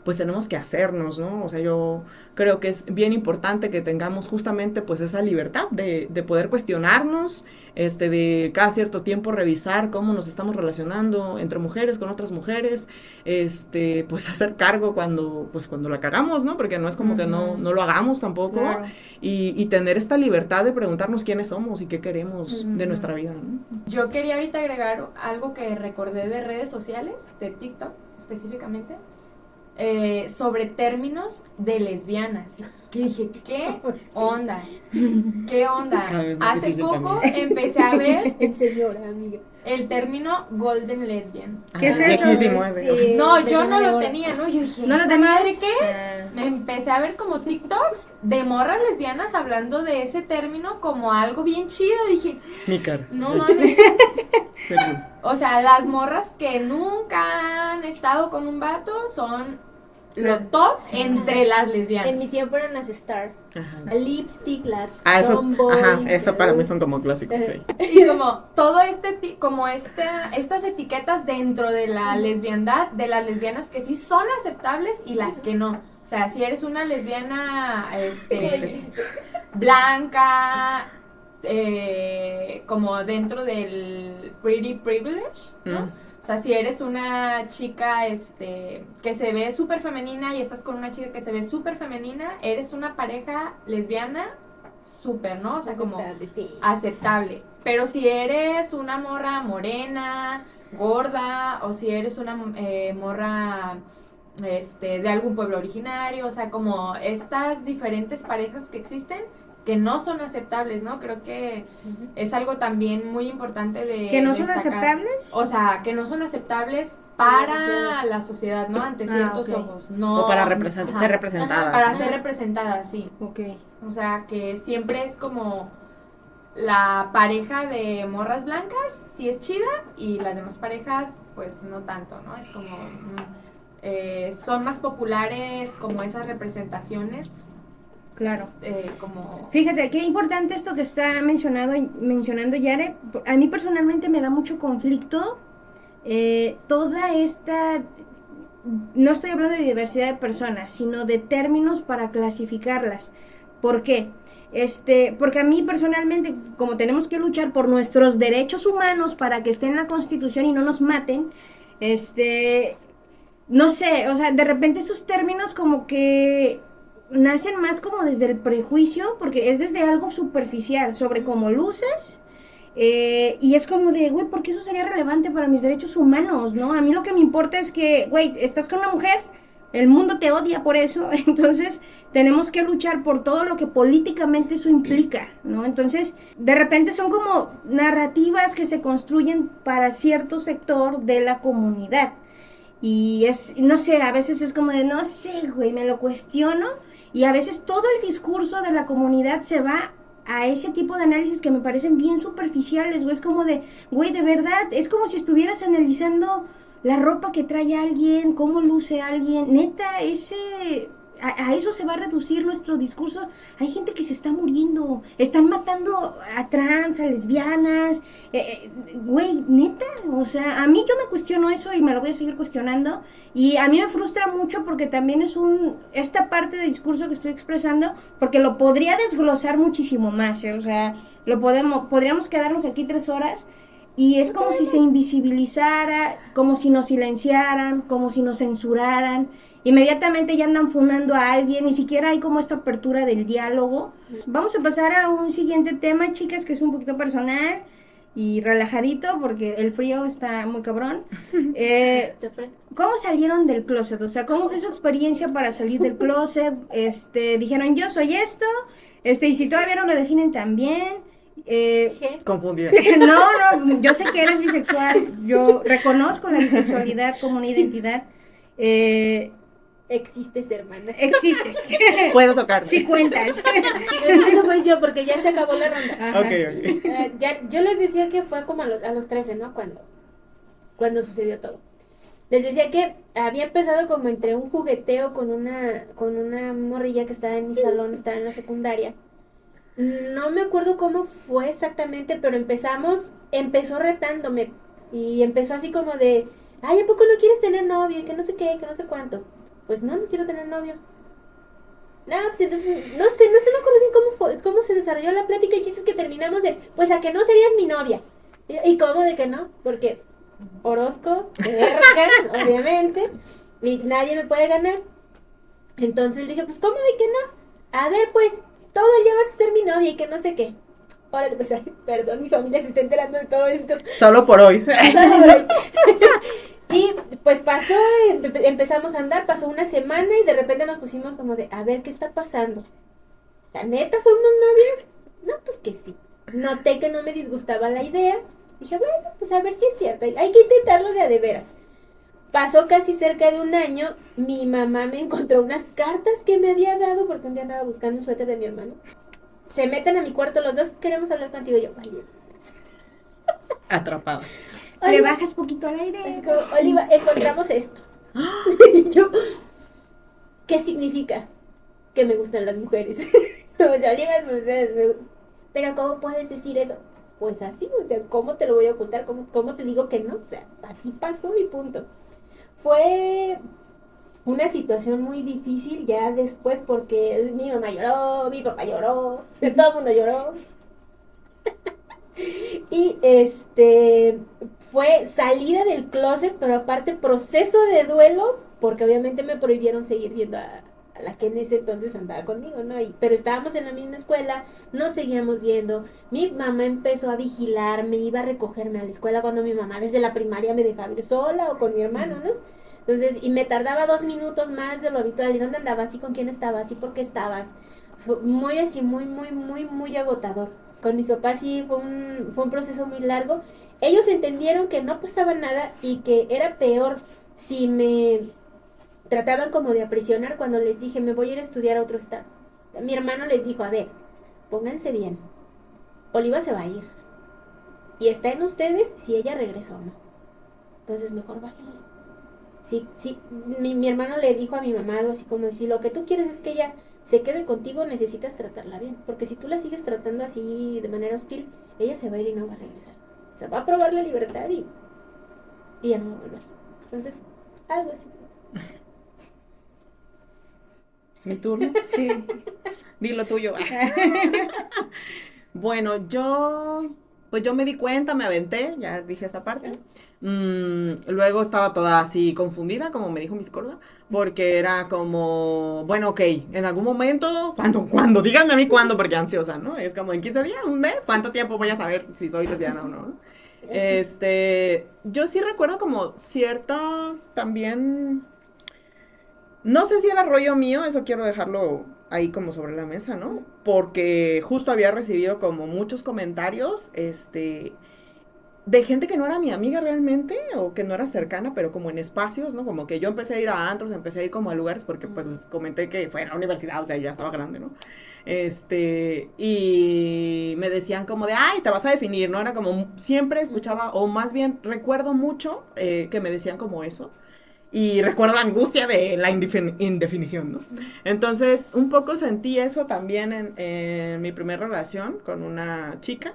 pues tenemos que hacernos, ¿no? O sea, yo creo que es bien importante que tengamos justamente pues esa libertad de poder cuestionarnos, de cada cierto tiempo revisar cómo nos estamos relacionando entre mujeres con otras mujeres, pues hacer cargo cuando la cagamos, ¿no? Porque no es como que no lo hagamos tampoco, claro. Y tener esta libertad de preguntarnos quiénes somos y qué queremos de nuestra vida, ¿no? Yo quería ahorita agregar algo que recordé de redes sociales, de TikTok específicamente, sobre términos de lesbianas. Que dije, ¿qué onda? ¿Qué onda? Hace poco empecé a ver señora, amiga, el término golden lesbian. ¿Qué es eso? Sí, no, yo no lo tenía, ¿no? Yo dije, ¿no ¿esa madre qué es? Me empecé a ver como TikToks de morras lesbianas hablando de ese término como algo bien chido. Dije, mi cara. no mames. O sea, las morras que nunca han estado con un vato son lo top entre las lesbianas. En mi tiempo eran las Star. Ajá. La Lipstick, la eso, Tomboy. ajá, eso para mí son como clásicos, sí. Y como todo estas etiquetas dentro de la lesbiandad, de las lesbianas que sí son aceptables y las que no. O sea, si eres una lesbiana blanca, como dentro del pretty privilege, ¿no? O sea, si eres una chica que se ve súper femenina y estás con una chica que se ve súper femenina, eres una pareja lesbiana súper, ¿no? O sea, como aceptable. Pero si eres una morra morena, gorda, o si eres una morra de algún pueblo originario, o sea, como estas diferentes parejas que existen, que no son aceptables, ¿no? Creo que es algo también muy importante de ¿Que no son destacar. aceptables? O sea, que no son aceptables para la sociedad, ¿no? Ante ciertos ojos. No, o para ser representadas. Para ¿no? ser representadas, sí. Ok. O sea, que siempre es como la pareja de morras blancas, sí es chida, y las demás parejas, pues no tanto, ¿no? Es como... son más populares como esas representaciones. Claro. Como... Fíjate, qué importante esto que está mencionando Yare. A mí personalmente me da mucho conflicto toda esta... No estoy hablando de diversidad de personas, sino de términos para clasificarlas. ¿Por qué? Porque a mí personalmente, como tenemos que luchar por nuestros derechos humanos para que estén en la Constitución y no nos maten, no sé, o sea, de repente esos términos como que nacen más como desde el prejuicio, porque es desde algo superficial, sobre cómo luces, y es como de, güey, ¿por qué eso sería relevante para mis derechos humanos, no? A mí lo que me importa es que, güey, estás con una mujer, el mundo te odia por eso, entonces tenemos que luchar por todo lo que políticamente eso implica, ¿no? Entonces, de repente son como narrativas que se construyen para cierto sector de la comunidad. Y es, no sé, a veces es como de, no sé, güey, me lo cuestiono. Y a veces todo el discurso de la comunidad se va a ese tipo de análisis que me parecen bien superficiales, güey. Es como de, güey, de verdad, es como si estuvieras analizando la ropa que trae alguien, cómo luce alguien. Neta, a eso se va a reducir nuestro discurso. Hay gente que se está muriendo, están matando a trans, a lesbianas, güey, neta, o sea, a mí yo me cuestiono eso y me lo voy a seguir cuestionando, y a mí me frustra mucho porque también es esta parte de discurso que estoy expresando, porque lo podría desglosar muchísimo más, o sea, podríamos quedarnos aquí 3 horas. Y es como si se invisibilizara, como si nos silenciaran, como si nos censuraran. Inmediatamente ya andan funando a alguien, ni siquiera hay como esta apertura del diálogo. Vamos a pasar a un siguiente tema, chicas, que es un poquito personal y relajadito porque el frío está muy cabrón. ¿Cómo salieron del closet? O sea, ¿cómo fue su experiencia para salir del closet? Dijeron, yo soy esto, y si todavía no lo definen tan bien. Confundida. No, yo sé que eres bisexual, yo reconozco la bisexualidad como una identidad. Existes, hermana. Existes. Puedo tocar. Sí cuentas. Eso fue yo, porque ya se acabó la ronda. Ajá. Ok. Yo les decía que fue como a los 13, ¿no? Cuando sucedió todo. Les decía que había empezado como entre un jugueteo con una morrilla que estaba en mi salón, estaba en la secundaria. No me acuerdo cómo fue exactamente, pero empezó retándome y empezó así como de, ay, ¿a poco no quieres tener novio? Y que no sé qué, que no sé cuánto. Pues no quiero tener novio. No, pues entonces, no sé, no me acuerdo bien cómo se desarrolló la plática. El chiste es que terminamos en, pues a que no serías mi novia. ¿Y cómo de que no? Porque Orozco, verga, obviamente, y nadie me puede ganar. Entonces dije, pues ¿cómo de que no? A ver, pues, todo el día vas a ser mi novia y que no sé qué. Órale, pues, ay, perdón, mi familia se está enterando de todo esto. Solo por hoy. Solo por hoy. Y pues pasó, empezamos a andar, pasó una semana y de repente nos pusimos como de, a ver, ¿qué está pasando? ¿La neta somos novios? No, pues que sí. Noté que no me disgustaba la idea. Dije, bueno, pues a ver si es cierto. Hay que intentarlo de veras. Pasó casi cerca de un año. Mi mamá me encontró unas cartas que me había dado porque un día andaba buscando un suéter de mi hermano. Se meten a mi cuarto los dos, queremos hablar contigo. Yo, vale. Atrapada. Le bajas poquito al aire. Es como, Oliva, encontramos esto. Y yo, ¿qué significa? Que me gustan las mujeres. O sea, Oliva, pero ¿cómo puedes decir eso? Pues así, o sea, ¿cómo te lo voy a ocultar? ¿Cómo te digo que no? O sea, así pasó y punto. Fue una situación muy difícil ya después porque mi mamá lloró, mi papá lloró, todo el mundo lloró. Y fue salida del closet, pero aparte proceso de duelo, porque obviamente me prohibieron seguir viendo a la que en ese entonces andaba conmigo, ¿no? Pero estábamos en la misma escuela, nos seguíamos viendo. Mi mamá empezó a vigilarme, iba a recogerme a la escuela cuando mi mamá desde la primaria me dejaba ir sola o con mi hermano, ¿no? Entonces, y me tardaba 2 minutos más de lo habitual. ¿Y dónde andabas? ¿Y con quién estabas? ¿Y por qué estabas? Fue muy así, muy agotador. Con mis papás sí fue un proceso muy largo. Ellos entendieron que no pasaba nada y que era peor si me trataban como de aprisionar cuando les dije, me voy a ir a estudiar a otro estado. Mi hermano les dijo, a ver, pónganse bien. Oliva se va a ir. Y está en ustedes si ella regresa o no. Entonces, mejor bájenle. Sí, mi hermano le dijo a mi mamá algo así como, si lo que tú quieres es que ella se quede contigo, necesitas tratarla bien. Porque si tú la sigues tratando así de manera hostil, ella se va a ir y no va a regresar. O sea, va a probar la libertad y ya no va a volver. Entonces, algo así. ¿Mi turno? Sí. Dilo tuyo. Bueno, yo pues yo me di cuenta, me aventé, ya dije esa parte. Luego estaba toda así confundida, como me dijo mi psicóloga, porque era como, bueno, ok, en algún momento, ¿cuándo? Díganme a mí cuándo, porque ansiosa, ¿no? Es como en 15 días, un mes, ¿cuánto tiempo voy a saber si soy lesbiana o no? ¿No? Yo sí recuerdo como cierto, también, no sé si era rollo mío, eso quiero dejarlo ahí como sobre la mesa, ¿no? Porque justo había recibido como muchos comentarios, de gente que no era mi amiga realmente, o que no era cercana, pero como en espacios, ¿no? Como que yo empecé a ir a antros, empecé a ir como a lugares, porque pues les comenté que fue en la universidad, o sea, yo ya estaba grande, ¿no? Y me decían como de, ay, te vas a definir, ¿no? Era como, siempre escuchaba, o más bien recuerdo mucho que me decían como eso. Y recuerdo la angustia de la indefinición, ¿no? Entonces, un poco sentí eso también en mi primera relación con una chica.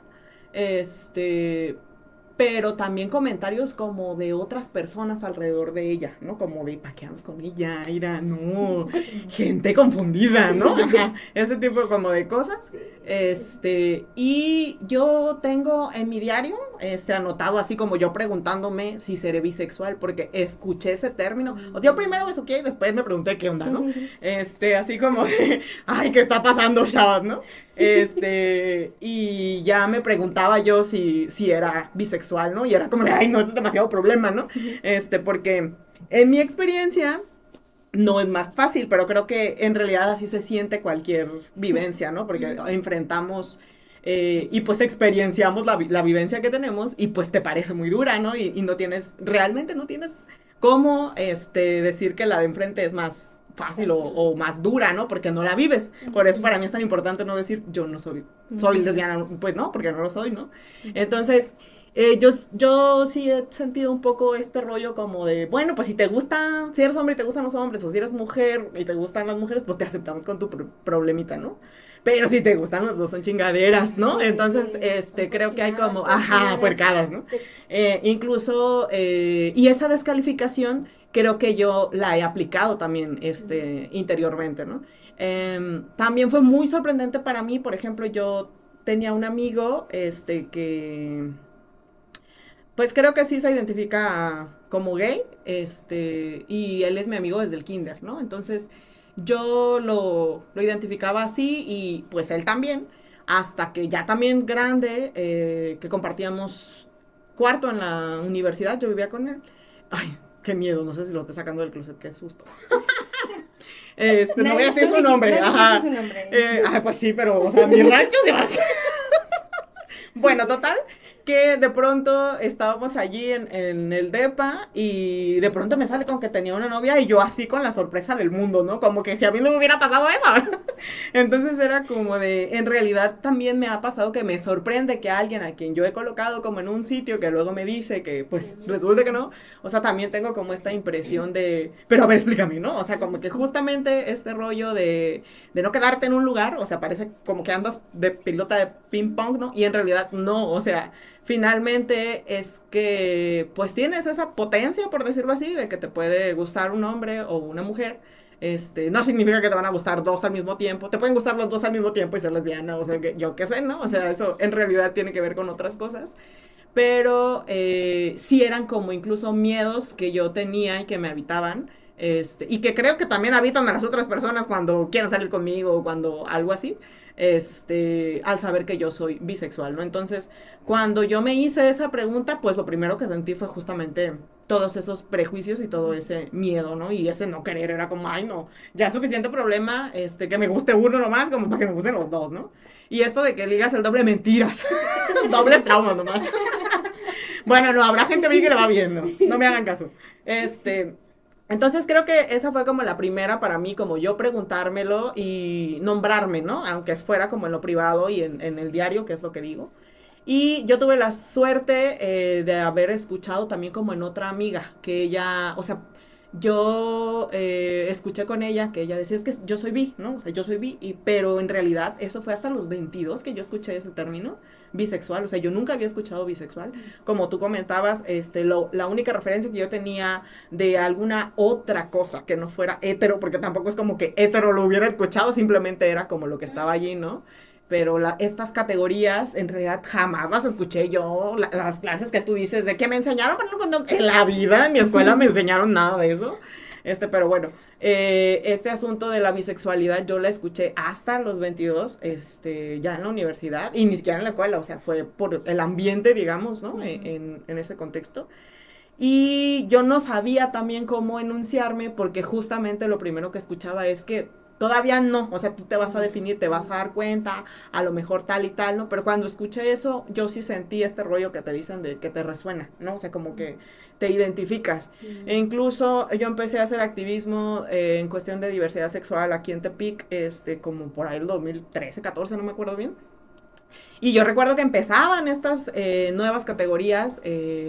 Pero también comentarios como de otras personas alrededor de ella, ¿no? Como de, ¿para qué andas con ella? Ira, no, gente confundida, ¿no? Ajá, ese tipo como de cosas. Y yo tengo en mi diario, anotado así como yo preguntándome si seré bisexual, porque escuché ese término. O sea, yo primero besuqué y después me pregunté qué onda, ¿no? Así como de, ay, ¿qué está pasando, chavas, no? Y ya me preguntaba yo si era bisexual, ¿no? Y era como de, ay, no, es demasiado problema, ¿no? Porque en mi experiencia no es más fácil, pero creo que en realidad así se siente cualquier vivencia, ¿no? Porque enfrentamos y pues experienciamos la vivencia que tenemos y pues te parece muy dura, ¿no? Y realmente no tienes cómo decir que la de enfrente es más fácil o más dura, ¿no? Porque no la vives. Por eso para mí es tan importante no decir yo no soy lesbiana, pues no, porque no lo soy, ¿no? Entonces, yo sí he sentido un poco este rollo como de, bueno, pues si eres hombre y te gustan los hombres, o si eres mujer y te gustan las mujeres, pues te aceptamos con tu problemita, ¿no? Pero si te gustan los dos son chingaderas, ¿no? Sí, entonces, creo que hay como, puercadas, ¿no? Sí. Incluso, y esa descalificación creo que yo la he aplicado también, interiormente, ¿no? También fue muy sorprendente para mí, por ejemplo, yo tenía un amigo, que pues creo que sí se identifica como gay, y él es mi amigo desde el kinder, ¿no? Entonces, yo lo identificaba así y pues él también, hasta que ya también grande, que compartíamos cuarto en la universidad, yo vivía con él. Ay, qué miedo, no sé si lo estoy sacando del closet, qué susto. No voy a decir su nombre, ajá. Pues sí, pero, o sea, mi rancho se va a hacer. Bueno, total, que de pronto estábamos allí en el depa y de pronto me sale con que tenía una novia y yo así con la sorpresa del mundo, ¿no? Como que si a mí no me hubiera pasado eso. Entonces era como de, en realidad también me ha pasado que me sorprende que alguien a quien yo he colocado como en un sitio que luego me dice que pues resulta que no, o sea, también tengo como esta impresión de, pero a ver, explícame, ¿no? O sea, como que justamente este rollo de no quedarte en un lugar, o sea, parece como que andas de pilota de ping pong, ¿no? Y en realidad no, o sea, finalmente es que pues tienes esa potencia, por decirlo así, de que te puede gustar un hombre o una mujer. No significa que te van a gustar dos al mismo tiempo, te pueden gustar los dos al mismo tiempo y ser lesbiana, o sea, que yo qué sé, ¿no? O sea, eso en realidad tiene que ver con otras cosas, pero sí eran como incluso miedos que yo tenía y que me habitaban, y que creo que también habitan a las otras personas cuando quieren salir conmigo o cuando algo así, al saber que yo soy bisexual, ¿no? Entonces, cuando yo me hice esa pregunta, pues lo primero que sentí fue justamente todos esos prejuicios y todo ese miedo, ¿no? Y ese no querer era como, ay, no, ya es suficiente problema, que me guste uno nomás, como para que me gusten los dos, ¿no? Y esto de que ligas el doble mentiras, dobles traumas nomás. Bueno, no, habrá gente a mí que le va viendo, no me hagan caso. Entonces creo que esa fue como la primera para mí, como yo preguntármelo y nombrarme, ¿no? Aunque fuera como en lo privado y en el diario, que es lo que digo. Y yo tuve la suerte de haber escuchado también como en otra amiga, que ella, o sea, yo escuché con ella que ella decía, es que yo soy bi, ¿no? O sea, yo soy bi, pero en realidad eso fue hasta los 22 que yo escuché ese término, bisexual, o sea, yo nunca había escuchado bisexual. Como tú comentabas, la única referencia que yo tenía de alguna otra cosa que no fuera hetero, porque tampoco es como que hetero lo hubiera escuchado, simplemente era como lo que estaba allí, ¿no? pero estas categorías en realidad jamás las escuché yo, las clases que tú dices de que me enseñaron, en la vida, en mi escuela me enseñaron nada de eso, pero bueno, este asunto de la bisexualidad yo la escuché hasta los 22, ya en la universidad, y ni siquiera en la escuela, o sea, fue por el ambiente, digamos, ¿no? En ese contexto. Y yo no sabía también cómo enunciarme porque justamente lo primero que escuchaba es que todavía no, o sea, tú te vas a definir, te vas a dar cuenta, a lo mejor tal y tal, ¿no? Pero cuando escuché eso, yo sí sentí este rollo que te dicen de que te resuena, ¿no? O sea, como que te identificas. E incluso yo empecé a hacer activismo en cuestión de diversidad sexual aquí en Tepic, como por ahí el 2013, 14, no me acuerdo bien. Y yo recuerdo que empezaban estas nuevas categorías,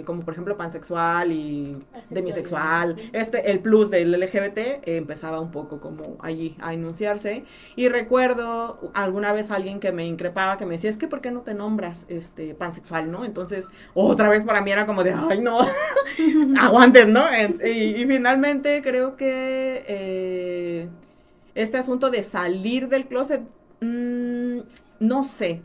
como por ejemplo pansexual y demisexual, el plus del LGBT empezaba un poco como allí a enunciarse. Y recuerdo alguna vez alguien que me increpaba, que me decía, es que ¿por qué no te nombras pansexual, no? Entonces, otra vez para mí era como de, ay, no, aguanten, ¿no? Y finalmente creo que este asunto de salir del closet, no sé.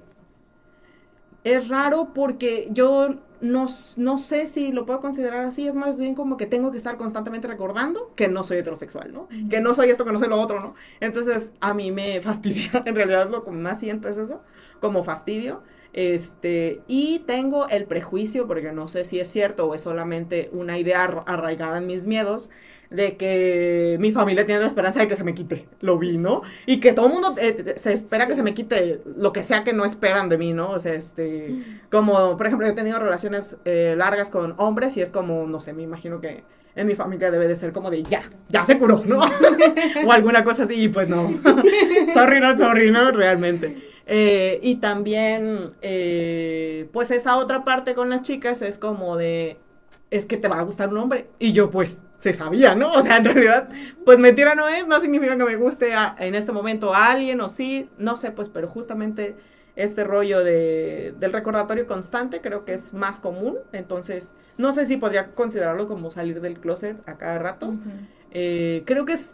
Es raro porque yo no sé si lo puedo considerar así, es más bien como que tengo que estar constantemente recordando que no soy heterosexual, ¿no? Que no soy esto, que no soy lo otro, ¿no? Entonces, a mí me fastidia, en realidad lo que más siento es eso, como fastidio. Y tengo el prejuicio, porque no sé si es cierto o es solamente una idea arraigada en mis miedos, de que mi familia tiene la esperanza de que se me quite, lo vi, ¿no? Y que todo el mundo se espera que se me quite lo que sea que no esperan de mí, ¿no? O sea, como, por ejemplo, yo he tenido relaciones largas con hombres y es como, no sé, me imagino que en mi familia debe de ser como de ya se curó, ¿no? O alguna cosa así, y pues no. sorry, no, realmente. Y también, pues esa otra parte con las chicas es como de, es que te va a gustar un hombre. Y yo, pues, se sabía, ¿no? O sea, en realidad, pues mentira no significa que me guste en este momento a alguien o sí, no sé, pues, pero justamente este rollo del recordatorio constante creo que es más común, entonces, no sé si podría considerarlo como salir del closet a cada rato. Creo que es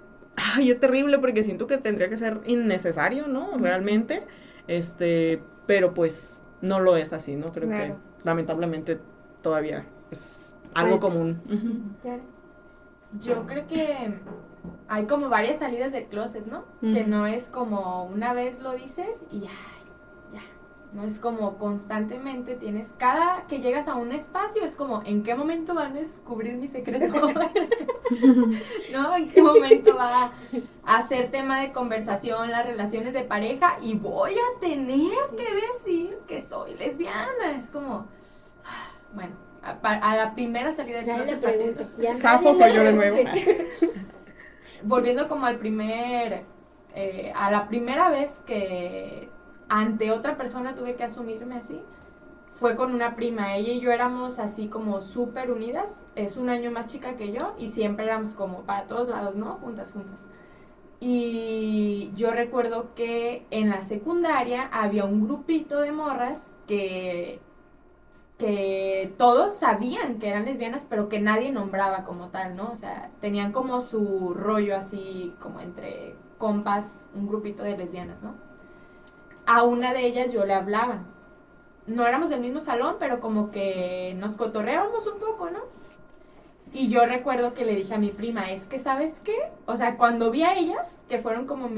terrible porque siento que tendría que ser innecesario, ¿no? Realmente, pero pues no lo es así, ¿no? Creo que lamentablemente todavía es algo común. Yo creo que hay como varias salidas del closet, ¿no? Que no es como una vez lo dices y ya. No es como constantemente tienes, cada que llegas a un espacio es como, ¿en qué momento van a descubrir mi secreto? ¿No? ¿En qué momento va a ser tema de conversación las relaciones de pareja? Y voy a tener que decir que soy lesbiana. Es como, bueno, a la primera salida del closet. Ya le pregunto. Safo soy yo de nuevo. Volviendo como al a la primera vez que ante otra persona tuve que asumirme así, fue con una prima. Ella y yo éramos así como súper unidas, es un año más chica que yo y siempre éramos como para todos lados, ¿no? Juntas. Y yo recuerdo que en la secundaria había un grupito de morras que todos sabían que eran lesbianas, pero que nadie nombraba como tal, ¿no? O sea, tenían como su rollo así como entre compas, un grupito de lesbianas, ¿no? A una de ellas yo le hablaba. No éramos del mismo salón, pero como que nos cotorreábamos un poco, ¿no? Y yo recuerdo que le dije a mi prima, es que, ¿sabes qué? O sea, cuando vi a ellas, que fueron como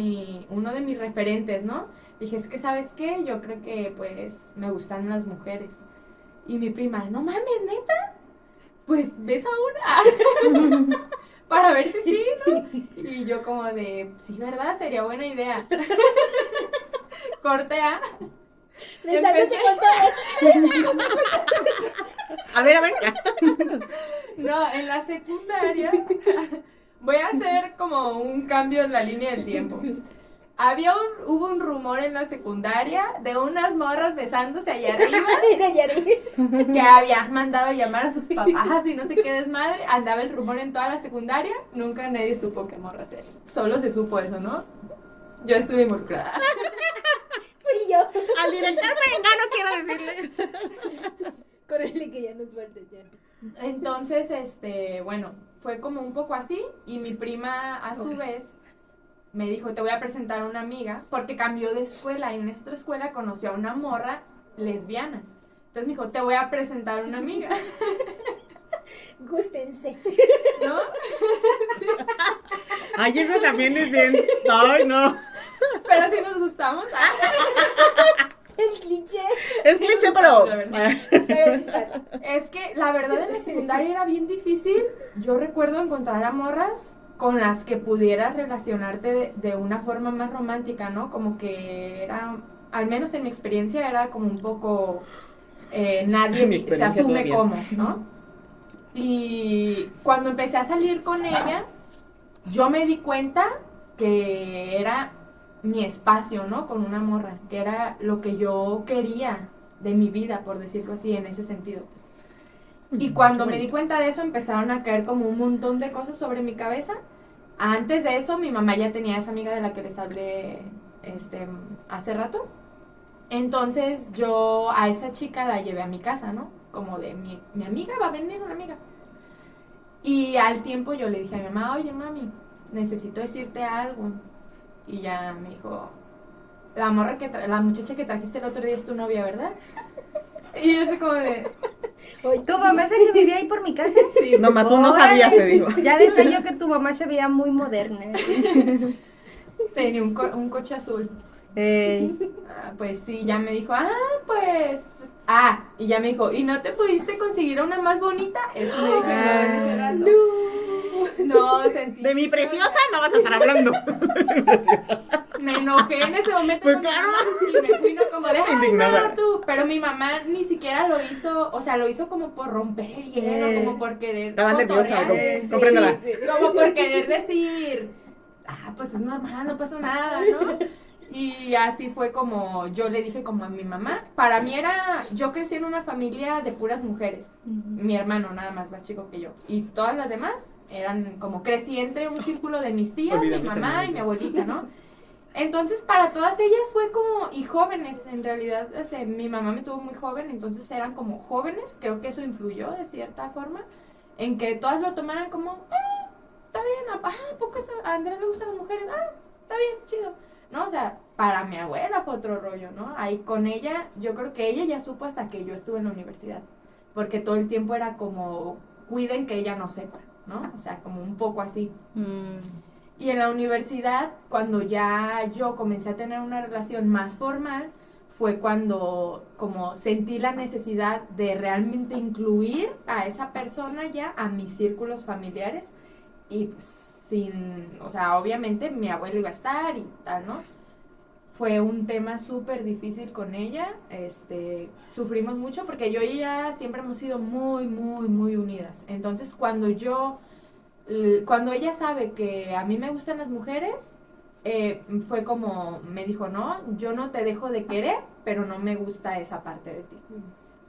uno de mis referentes, ¿no? Dije, es que, ¿sabes qué? Yo creo que, pues, me gustan las mujeres. Y mi prima, no mames, ¿neta? Pues, ves a una. Para ver si sí, ¿no? Y yo como de, sí, ¿verdad? Sería buena idea. Cortea. A ver. No, en la secundaria voy a hacer como un cambio en la línea del tiempo. Hubo un rumor en la secundaria de unas morras besándose allá arriba que había mandado llamar a sus papás y no sé qué desmadre. Andaba el rumor en toda la secundaria, nunca nadie supo qué morra hacer. Solo se supo eso, ¿no? Yo estuve involucrada. Fui yo. Al director no quiero decirle. Correle que ya nos falta ya. Entonces, bueno, fue como un poco así y mi prima a su vez me dijo, te voy a presentar a una amiga, porque cambió de escuela y en esta escuela conoció a una morra lesbiana. Entonces me dijo, te voy a presentar a una amiga. Gústense. ¿No? Sí. Ay, eso también es bien. Ay, no. Pero sí nos gustamos. El cliché. Es Sí, cliché, nos pero. gustamos, la verdad. Pero sí pasa. Es que la verdad en la secundaria era bien difícil. Yo recuerdo encontrar a morras con las que pudieras relacionarte de una forma más romántica, ¿no? Como que era, al menos en mi experiencia, era como un poco, nadie Mi se experiencia asume todavía. como, ¿no? Y cuando empecé a salir con ella, yo me di cuenta que era mi espacio, ¿no? Con una morra, que era lo que yo quería de mi vida, por decirlo así, en ese sentido, pues. Y cuando me di cuenta de eso, empezaron a caer como un montón de cosas sobre mi cabeza. Antes de eso, mi mamá ya tenía esa amiga de la que les hablé hace rato. Entonces, yo a esa chica la llevé a mi casa, ¿no? Como de mi amiga, va a venir una amiga. Y al tiempo yo le dije a mi mamá, oye, mami, necesito decirte algo. Y ya me dijo, la muchacha que trajiste el otro día es tu novia, ¿verdad? Y yo así como de... ¿Tu mamá esa que vivía ahí por mi casa? Sí, Nomás tú no sabías, te digo. Ya decía yo que tu mamá se veía muy moderna. tenía un coche azul. Ey. Pues sí, ya me dijo, pues... y ya me dijo, ¿y no te pudiste conseguir a una más bonita? Eso me dijo mi mamá en ese rato. No, sentí... De mi preciosa no vas a estar hablando. Me enojé en ese momento Pues con mi claro. mamá y me fui no como de, ay, Indignada. no, tú. Pero mi mamá ni siquiera lo hizo, o sea, lo hizo como por romper el hielo, como por querer Estaba nerviosa, cotorrear. compréndela. Como por querer decir, pues es normal, no pasa nada, ¿no? Y así fue como yo le dije como a mi mamá. Para mí yo crecí en una familia de puras mujeres. Mi hermano nada más chico que yo. Y todas las demás eran como, crecí entre un círculo de mis tías, Olvidé mi mis mamá y hermanitas. mi abuelita, ¿no? Entonces para todas ellas fue como, y jóvenes en realidad, o sea, mi mamá me tuvo muy joven, entonces eran como jóvenes, creo que eso influyó de cierta forma, en que todas lo tomaran como, está bien, ¿a poco a Andrea le gustan las mujeres? Está bien, chido. ¿No? O sea, para mi abuela fue otro rollo, ¿no? Ahí con ella, yo creo que ella ya supo hasta que yo estuve en la universidad, porque todo el tiempo era como, cuiden que ella no sepa, ¿no? O sea, como un poco así. Y en la universidad, cuando ya yo comencé a tener una relación más formal, fue cuando como sentí la necesidad de realmente incluir a esa persona ya a mis círculos familiares. Y pues, o sea, obviamente mi abuelo iba a estar y tal, ¿no? Fue un tema súper difícil con ella, sufrimos mucho porque yo y ella siempre hemos sido muy, muy, muy unidas. Entonces, cuando ella sabe que a mí me gustan las mujeres, fue como, me dijo, no, yo no te dejo de querer, pero no me gusta esa parte de ti,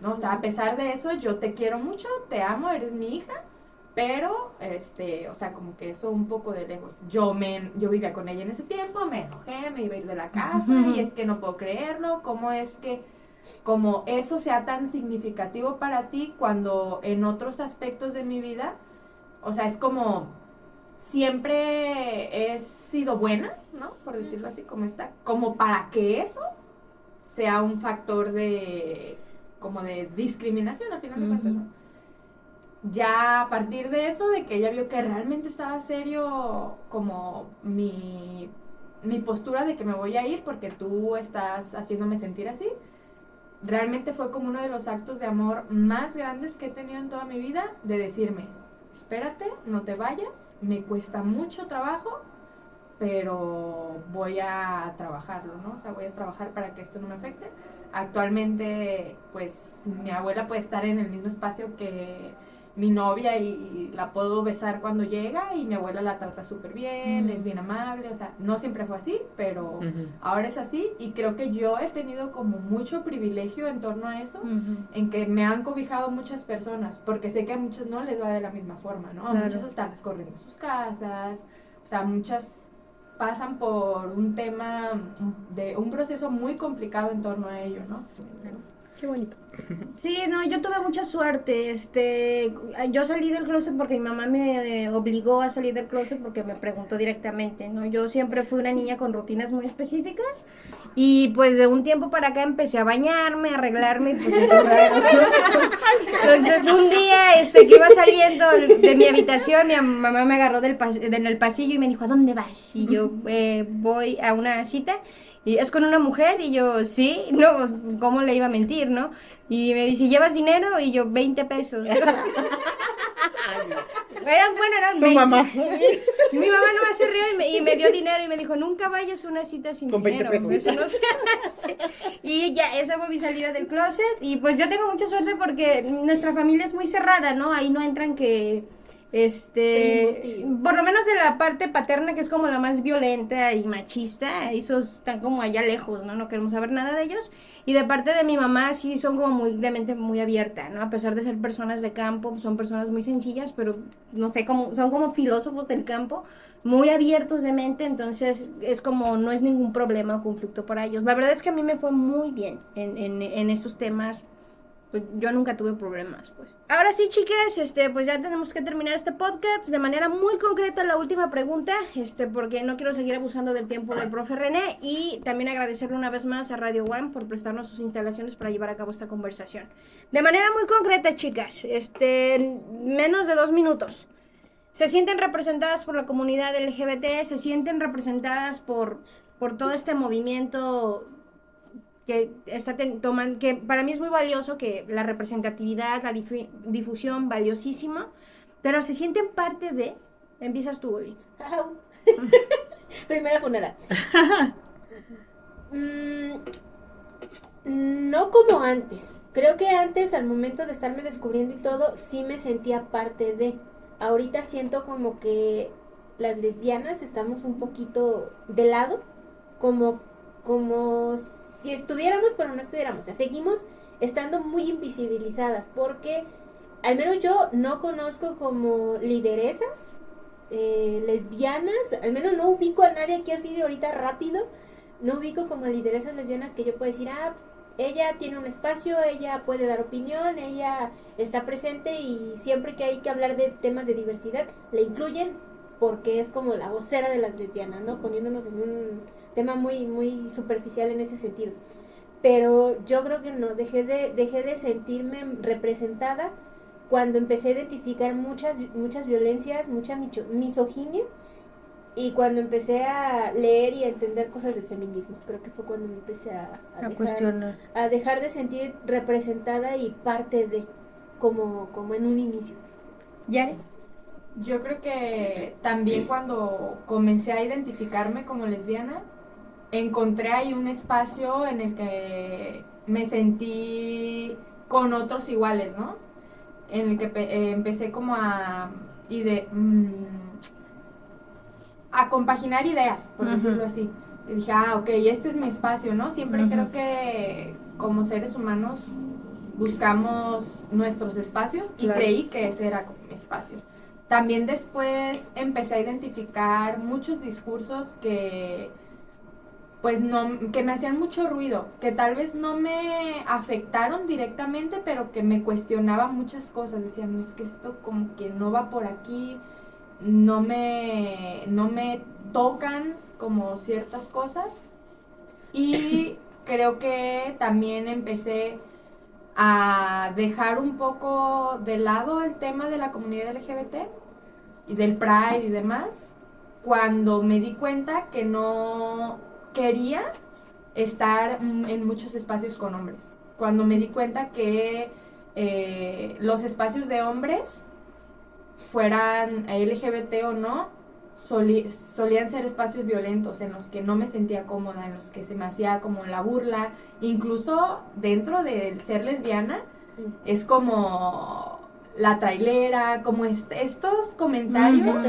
¿no? O sea, a pesar de eso, yo te quiero mucho, te amo, eres mi hija, pero, o sea, como que eso un poco de lejos. Yo vivía con ella en ese tiempo, me enojé, me iba a ir de la casa, y es que no puedo creerlo, ¿cómo es que como eso sea tan significativo para ti cuando en otros aspectos de mi vida, o sea, es como siempre he sido buena, ¿no? Por decirlo así, como para que eso sea un factor como de discriminación al final de cuentas, ¿no? Ya a partir de eso, de que ella vio que realmente estaba serio como mi postura de que me voy a ir porque tú estás haciéndome sentir así, realmente fue como uno de los actos de amor más grandes que he tenido en toda mi vida, de decirme, espérate, no te vayas, me cuesta mucho trabajo, pero voy a trabajarlo, ¿no? O sea, voy a trabajar para que esto no me afecte. Actualmente, pues, mi abuela puede estar en el mismo espacio que mi novia y la puedo besar cuando llega y mi abuela la trata súper bien, es bien amable, o sea, no siempre fue así, pero ahora es así y creo que yo he tenido como mucho privilegio en torno a eso, en que me han cobijado muchas personas, porque sé que a muchas no les va de la misma forma, ¿no? A muchas hasta las corren de sus casas, o sea, muchas pasan por un tema de un proceso muy complicado en torno a ello, ¿no? Qué bonito. Sí, no, yo tuve mucha suerte. Yo salí del closet porque mi mamá me obligó a salir del closet porque me preguntó directamente, ¿no? Yo siempre fui una niña con rutinas muy específicas y pues de un tiempo para acá empecé a bañarme, a arreglarme y pues entonces un día que iba saliendo de mi habitación, mi mamá me agarró en el pasillo y me dijo, ¿a dónde vas? Y yo voy a una cita. Y es con una mujer y yo, sí, no, pues, ¿cómo le iba a mentir, no? Y me dice, ¿llevas dinero? Y yo, 20 pesos. Eran 20. Tu mamá. Mi mamá nomás se rió y me dio dinero y me dijo, nunca vayas a una cita sin Con 20 dinero. pesos. Eso no se hace. Y ya, esa fue mi salida del closet. Y pues yo tengo mucha suerte porque nuestra familia es muy cerrada, ¿no? Ahí no entran que... por lo menos de la parte paterna, que es como la más violenta y machista, esos están como allá lejos, ¿no? No queremos saber nada de ellos. Y de parte de mi mamá sí son como muy de mente muy abierta, ¿no? A pesar de ser personas de campo, son personas muy sencillas, pero no sé, son como filósofos del campo, muy abiertos de mente, entonces es como no es ningún problema o conflicto para ellos. La verdad es que a mí me fue muy bien en esos temas. Pues yo nunca tuve problemas, pues. Ahora sí, chicas, pues ya tenemos que terminar este podcast de manera muy concreta. La última pregunta, porque no quiero seguir abusando del tiempo del profe René, y también agradecerle una vez más a Radio One por prestarnos sus instalaciones para llevar a cabo esta conversación. De manera muy concreta, chicas, menos de 2 minutos. ¿Se sienten representadas por la comunidad LGBT? ¿Se sienten representadas por todo este movimiento que que para mí es muy valioso, que la representatividad, la difusión, valiosísimo, pero se sienten parte de... Empiezas tú, Uli. Primera funada. No como antes. Creo que antes, al momento de estarme descubriendo y todo, sí me sentía parte de... Ahorita siento como que las lesbianas estamos un poquito de lado, como si estuviéramos pero no estuviéramos, o sea, seguimos estando muy invisibilizadas, porque al menos yo no conozco como lideresas lesbianas, al menos no ubico a nadie aquí así de ahorita rápido, no ubico como lideresas lesbianas que yo pueda decir, ella tiene un espacio, ella puede dar opinión, ella está presente y siempre que hay que hablar de temas de diversidad, la incluyen porque es como la vocera de las lesbianas, ¿no? Poniéndonos en un tema muy, muy superficial en ese sentido. Pero yo creo que no, dejé de sentirme representada cuando empecé a identificar muchas violencias, mucha misoginia, y cuando empecé a leer y a entender cosas de feminismo. Creo que fue cuando me empecé a dejar de sentir representada y parte de, como en un inicio. ¿Yare? Yo creo que también cuando comencé a identificarme como lesbiana, encontré ahí un espacio en el que me sentí con otros iguales, ¿no? En el que empecé como a compaginar ideas, por decirlo así. Y dije, ok, este es mi espacio, ¿no? Siempre creo que como seres humanos buscamos nuestros espacios y creí que ese era mi espacio. También después empecé a identificar muchos discursos que me hacían mucho ruido, que tal vez no me afectaron directamente, pero que me cuestionaban muchas cosas. Decían, no, es que esto como que no va por aquí, no me tocan como ciertas cosas. Y creo que también empecé a dejar un poco de lado el tema de la comunidad LGBT y del Pride y demás, cuando me di cuenta que no quería estar en muchos espacios con hombres. Cuando me di cuenta que los espacios de hombres, fueran LGBT o no, solían ser espacios violentos en los que no me sentía cómoda, en los que se me hacía como la burla, incluso dentro del ser lesbiana, es como la trailera, como estos comentarios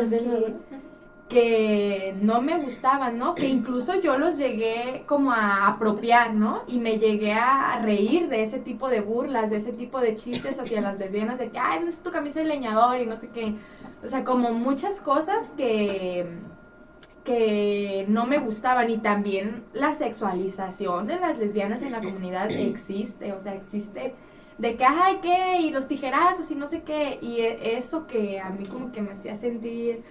que no me gustaban, ¿no? Que incluso yo los llegué como a apropiar, ¿no? Y me llegué a reír de ese tipo de burlas, de ese tipo de chistes hacia las lesbianas, de que, ay, no es tu camisa de leñador y no sé qué. O sea, como muchas cosas que que no me gustaban, y también la sexualización de las lesbianas en la comunidad existe, o sea, existe de que, ay, ¿qué? Y los tijerazos y no sé qué, y eso que a mí como que me hacía sentir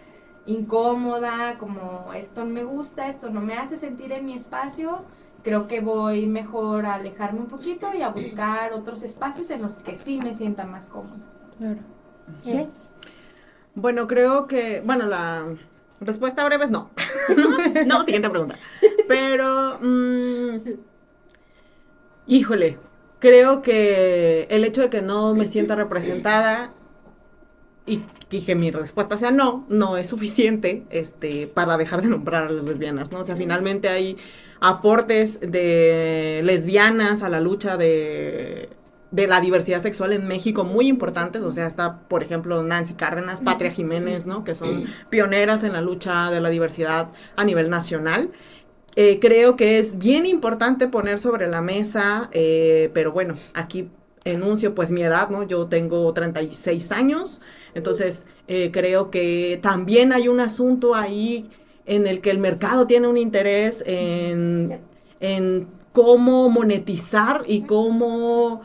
incómoda, como esto no me gusta, esto no me hace sentir en mi espacio, creo que voy mejor a alejarme un poquito y a buscar otros espacios en los que sí me sienta más cómoda. Claro. ¿Sí? Bueno, creo que, bueno, la respuesta breve es no. No, siguiente pregunta. Pero, híjole, creo que el hecho de que no me sienta representada y que mi respuesta sea no, no es suficiente para dejar de nombrar a las lesbianas, ¿no? O sea, finalmente hay aportes de lesbianas a la lucha de la diversidad sexual en México muy importantes, o sea, está, por ejemplo, Nancy Cárdenas, Patria Jiménez, ¿no? Que son pioneras en la lucha de la diversidad a nivel nacional. Creo que es bien importante poner sobre la mesa, pero bueno, aquí enuncio pues mi edad, ¿no? Yo tengo 36 años, entonces creo que también hay un asunto ahí en el que el mercado tiene un interés en cómo monetizar y cómo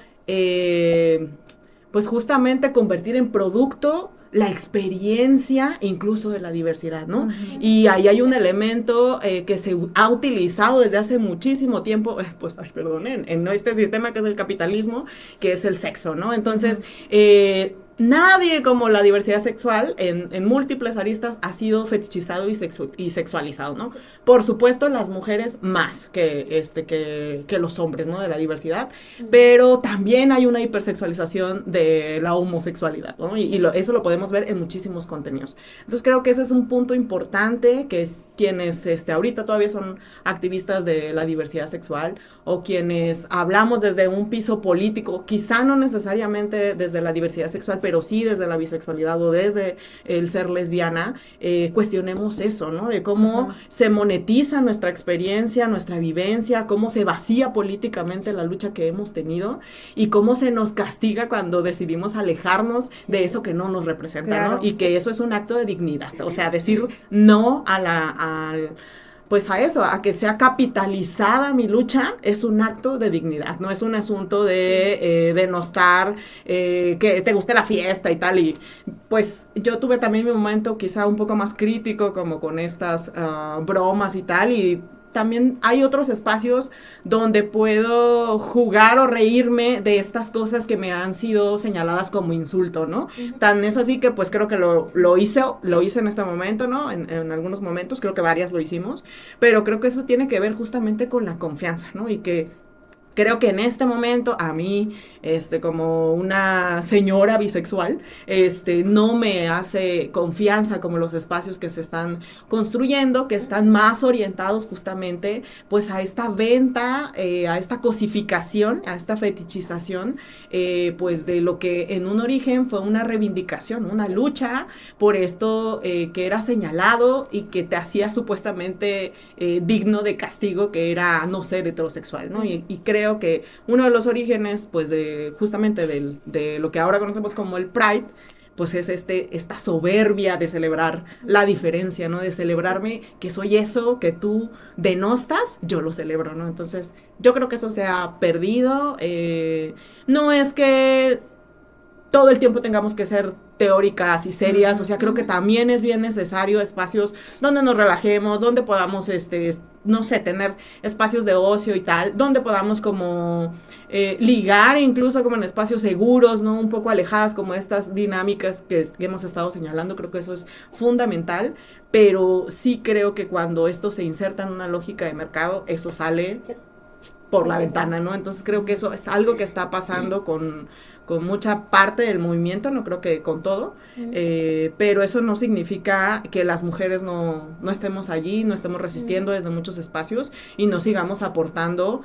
pues justamente convertir en producto la experiencia incluso de la diversidad, ¿no? Uh-huh. Y ahí hay un elemento que se ha utilizado desde hace muchísimo tiempo, pues, ay, perdón, en este sistema que es el capitalismo, que es el sexo, ¿no? Entonces, nadie como la diversidad sexual en múltiples aristas ha sido fetichizado y sexualizado, ¿no? Sí. Por supuesto, las mujeres más que los hombres, ¿no? De la diversidad, pero también hay una hipersexualización de la homosexualidad, ¿no? Eso lo podemos ver en muchísimos contenidos. Entonces, creo que ese es un punto importante, que es quienes ahorita todavía son activistas de la diversidad sexual o quienes hablamos desde un piso político, quizá no necesariamente desde la diversidad sexual, pero sí desde la bisexualidad o desde el ser lesbiana, cuestionemos eso, ¿no? De cómo se monetiza nuestra experiencia, nuestra vivencia, cómo se vacía políticamente la lucha que hemos tenido y cómo se nos castiga cuando decidimos alejarnos de eso que no nos representa, claro, ¿no? Y que eso es un acto de dignidad, o sea, decir no pues a eso, a que sea capitalizada mi lucha, es un acto de dignidad, no es un asunto de denostar, que te guste la fiesta y tal, y pues yo tuve también mi momento quizá un poco más crítico como con estas bromas y tal, y también hay otros espacios donde puedo jugar o reírme de estas cosas que me han sido señaladas como insulto, ¿no? Uh-huh. Tan es así que pues creo que lo hice en este momento, ¿no? En algunos momentos, creo que varias lo hicimos, pero creo que eso tiene que ver justamente con la confianza, ¿no? Y que creo que en este momento a mí, como una señora bisexual, no me hace confianza como los espacios que se están construyendo, que están más orientados justamente pues a esta venta, a esta cosificación, a esta fetichización, pues de lo que en un origen fue una reivindicación, una lucha por esto que era señalado y que te hacía supuestamente digno de castigo, que era no ser heterosexual, ¿no? Y creo que uno de los orígenes, pues, justamente de lo que ahora conocemos como el Pride, pues es esta soberbia de celebrar la diferencia, ¿no? De celebrarme que soy eso que tú denostas, yo lo celebro, ¿no? Entonces, yo creo que eso se ha perdido. No es que todo el tiempo tengamos que ser teóricas y serias, o sea, creo que también es bien necesario espacios donde nos relajemos, donde podamos, no sé, tener espacios de ocio y tal, donde podamos como ligar incluso como en espacios seguros, ¿no? Un poco alejadas como estas dinámicas que hemos estado señalando, creo que eso es fundamental, pero sí creo que cuando esto se inserta en una lógica de mercado, eso sale por la ventana, ¿no? Entonces creo que eso es algo que está pasando con mucha parte del movimiento, no creo que con todo, pero eso no significa que las mujeres no estemos allí, no estemos resistiendo desde muchos espacios y no sigamos aportando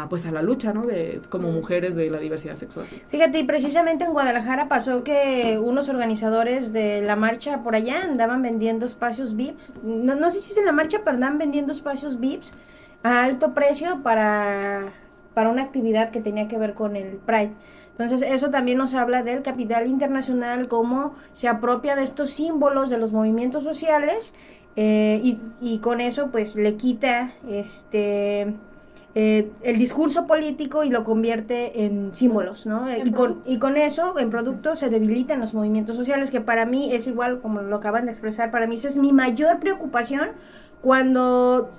pues a la lucha, ¿no? Como mujeres de la diversidad sexual. Fíjate, y precisamente en Guadalajara pasó que unos organizadores de la marcha por allá andaban vendiendo espacios VIPs, no sé si es en la marcha, pero andaban vendiendo espacios VIPs a alto precio para una actividad que tenía que ver con el Pride. Entonces eso también nos habla del capital internacional, cómo se apropia de estos símbolos de los movimientos sociales y con eso pues le quita el discurso político y lo convierte en símbolos, ¿no? Y con eso, en producto, se debilitan los movimientos sociales, que para mí es igual, como lo acaban de expresar, para mí esa es mi mayor preocupación cuando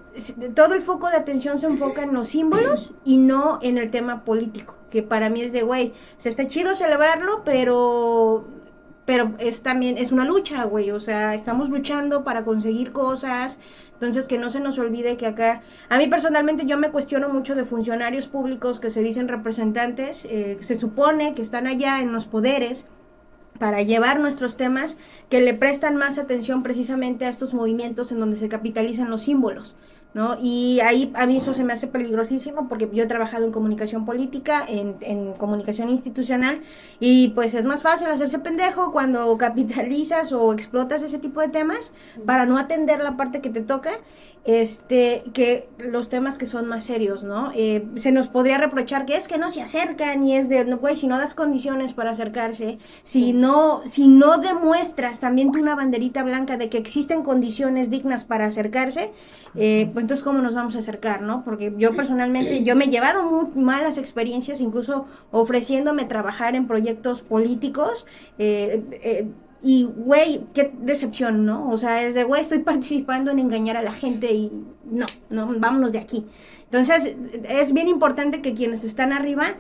todo el foco de atención se enfoca en los símbolos y no en el tema político, que para mí es de, güey, se está chido celebrarlo, pero es también, es una lucha, güey, o sea, estamos luchando para conseguir cosas, entonces que no se nos olvide que acá, a mí personalmente yo me cuestiono mucho de funcionarios públicos que se dicen representantes, que se supone que están allá en los poderes para llevar nuestros temas, que le prestan más atención precisamente a estos movimientos en donde se capitalizan los símbolos, ¿no? Y ahí a mí eso se me hace peligrosísimo porque yo he trabajado en comunicación política, en comunicación institucional, y pues es más fácil hacerse pendejo cuando capitalizas o explotas ese tipo de temas para no atender la parte que te toca, que los temas que son más serios, ¿no? Se nos podría reprochar que es que no se acercan y es de, no, güey, si no das condiciones para acercarse, si no demuestras también tú una banderita blanca de que existen condiciones dignas para acercarse, pues entonces ¿cómo nos vamos a acercar, no? Porque yo personalmente, yo me he llevado muy malas experiencias, incluso ofreciéndome trabajar en proyectos políticos, y, güey, qué decepción, ¿no? O sea, es de, güey, estoy participando en engañar a la gente y no, vámonos de aquí. Entonces, es bien importante que quienes están arriba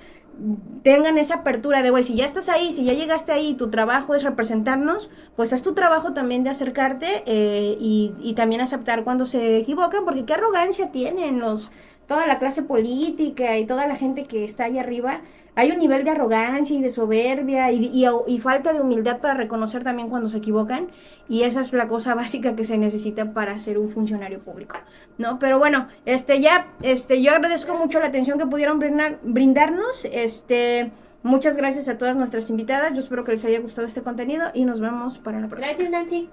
tengan esa apertura de, güey, si ya estás ahí, si ya llegaste ahí, tu trabajo es representarnos, pues haz tu trabajo también de acercarte y también aceptar cuando se equivocan, porque qué arrogancia tienen toda la clase política y toda la gente que está ahí arriba. Hay un nivel de arrogancia y de soberbia y falta de humildad para reconocer también cuando se equivocan, y esa es la cosa básica que se necesita para ser un funcionario público, ¿no? Pero bueno, yo agradezco mucho la atención que pudieron brindarnos, muchas gracias a todas nuestras invitadas, yo espero que les haya gustado este contenido y nos vemos para la próxima. Gracias, Nancy.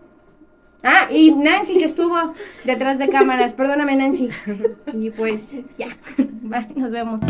Ah, y Nancy que estuvo detrás de cámaras, perdóname Nancy. Y pues ya, bye, nos vemos.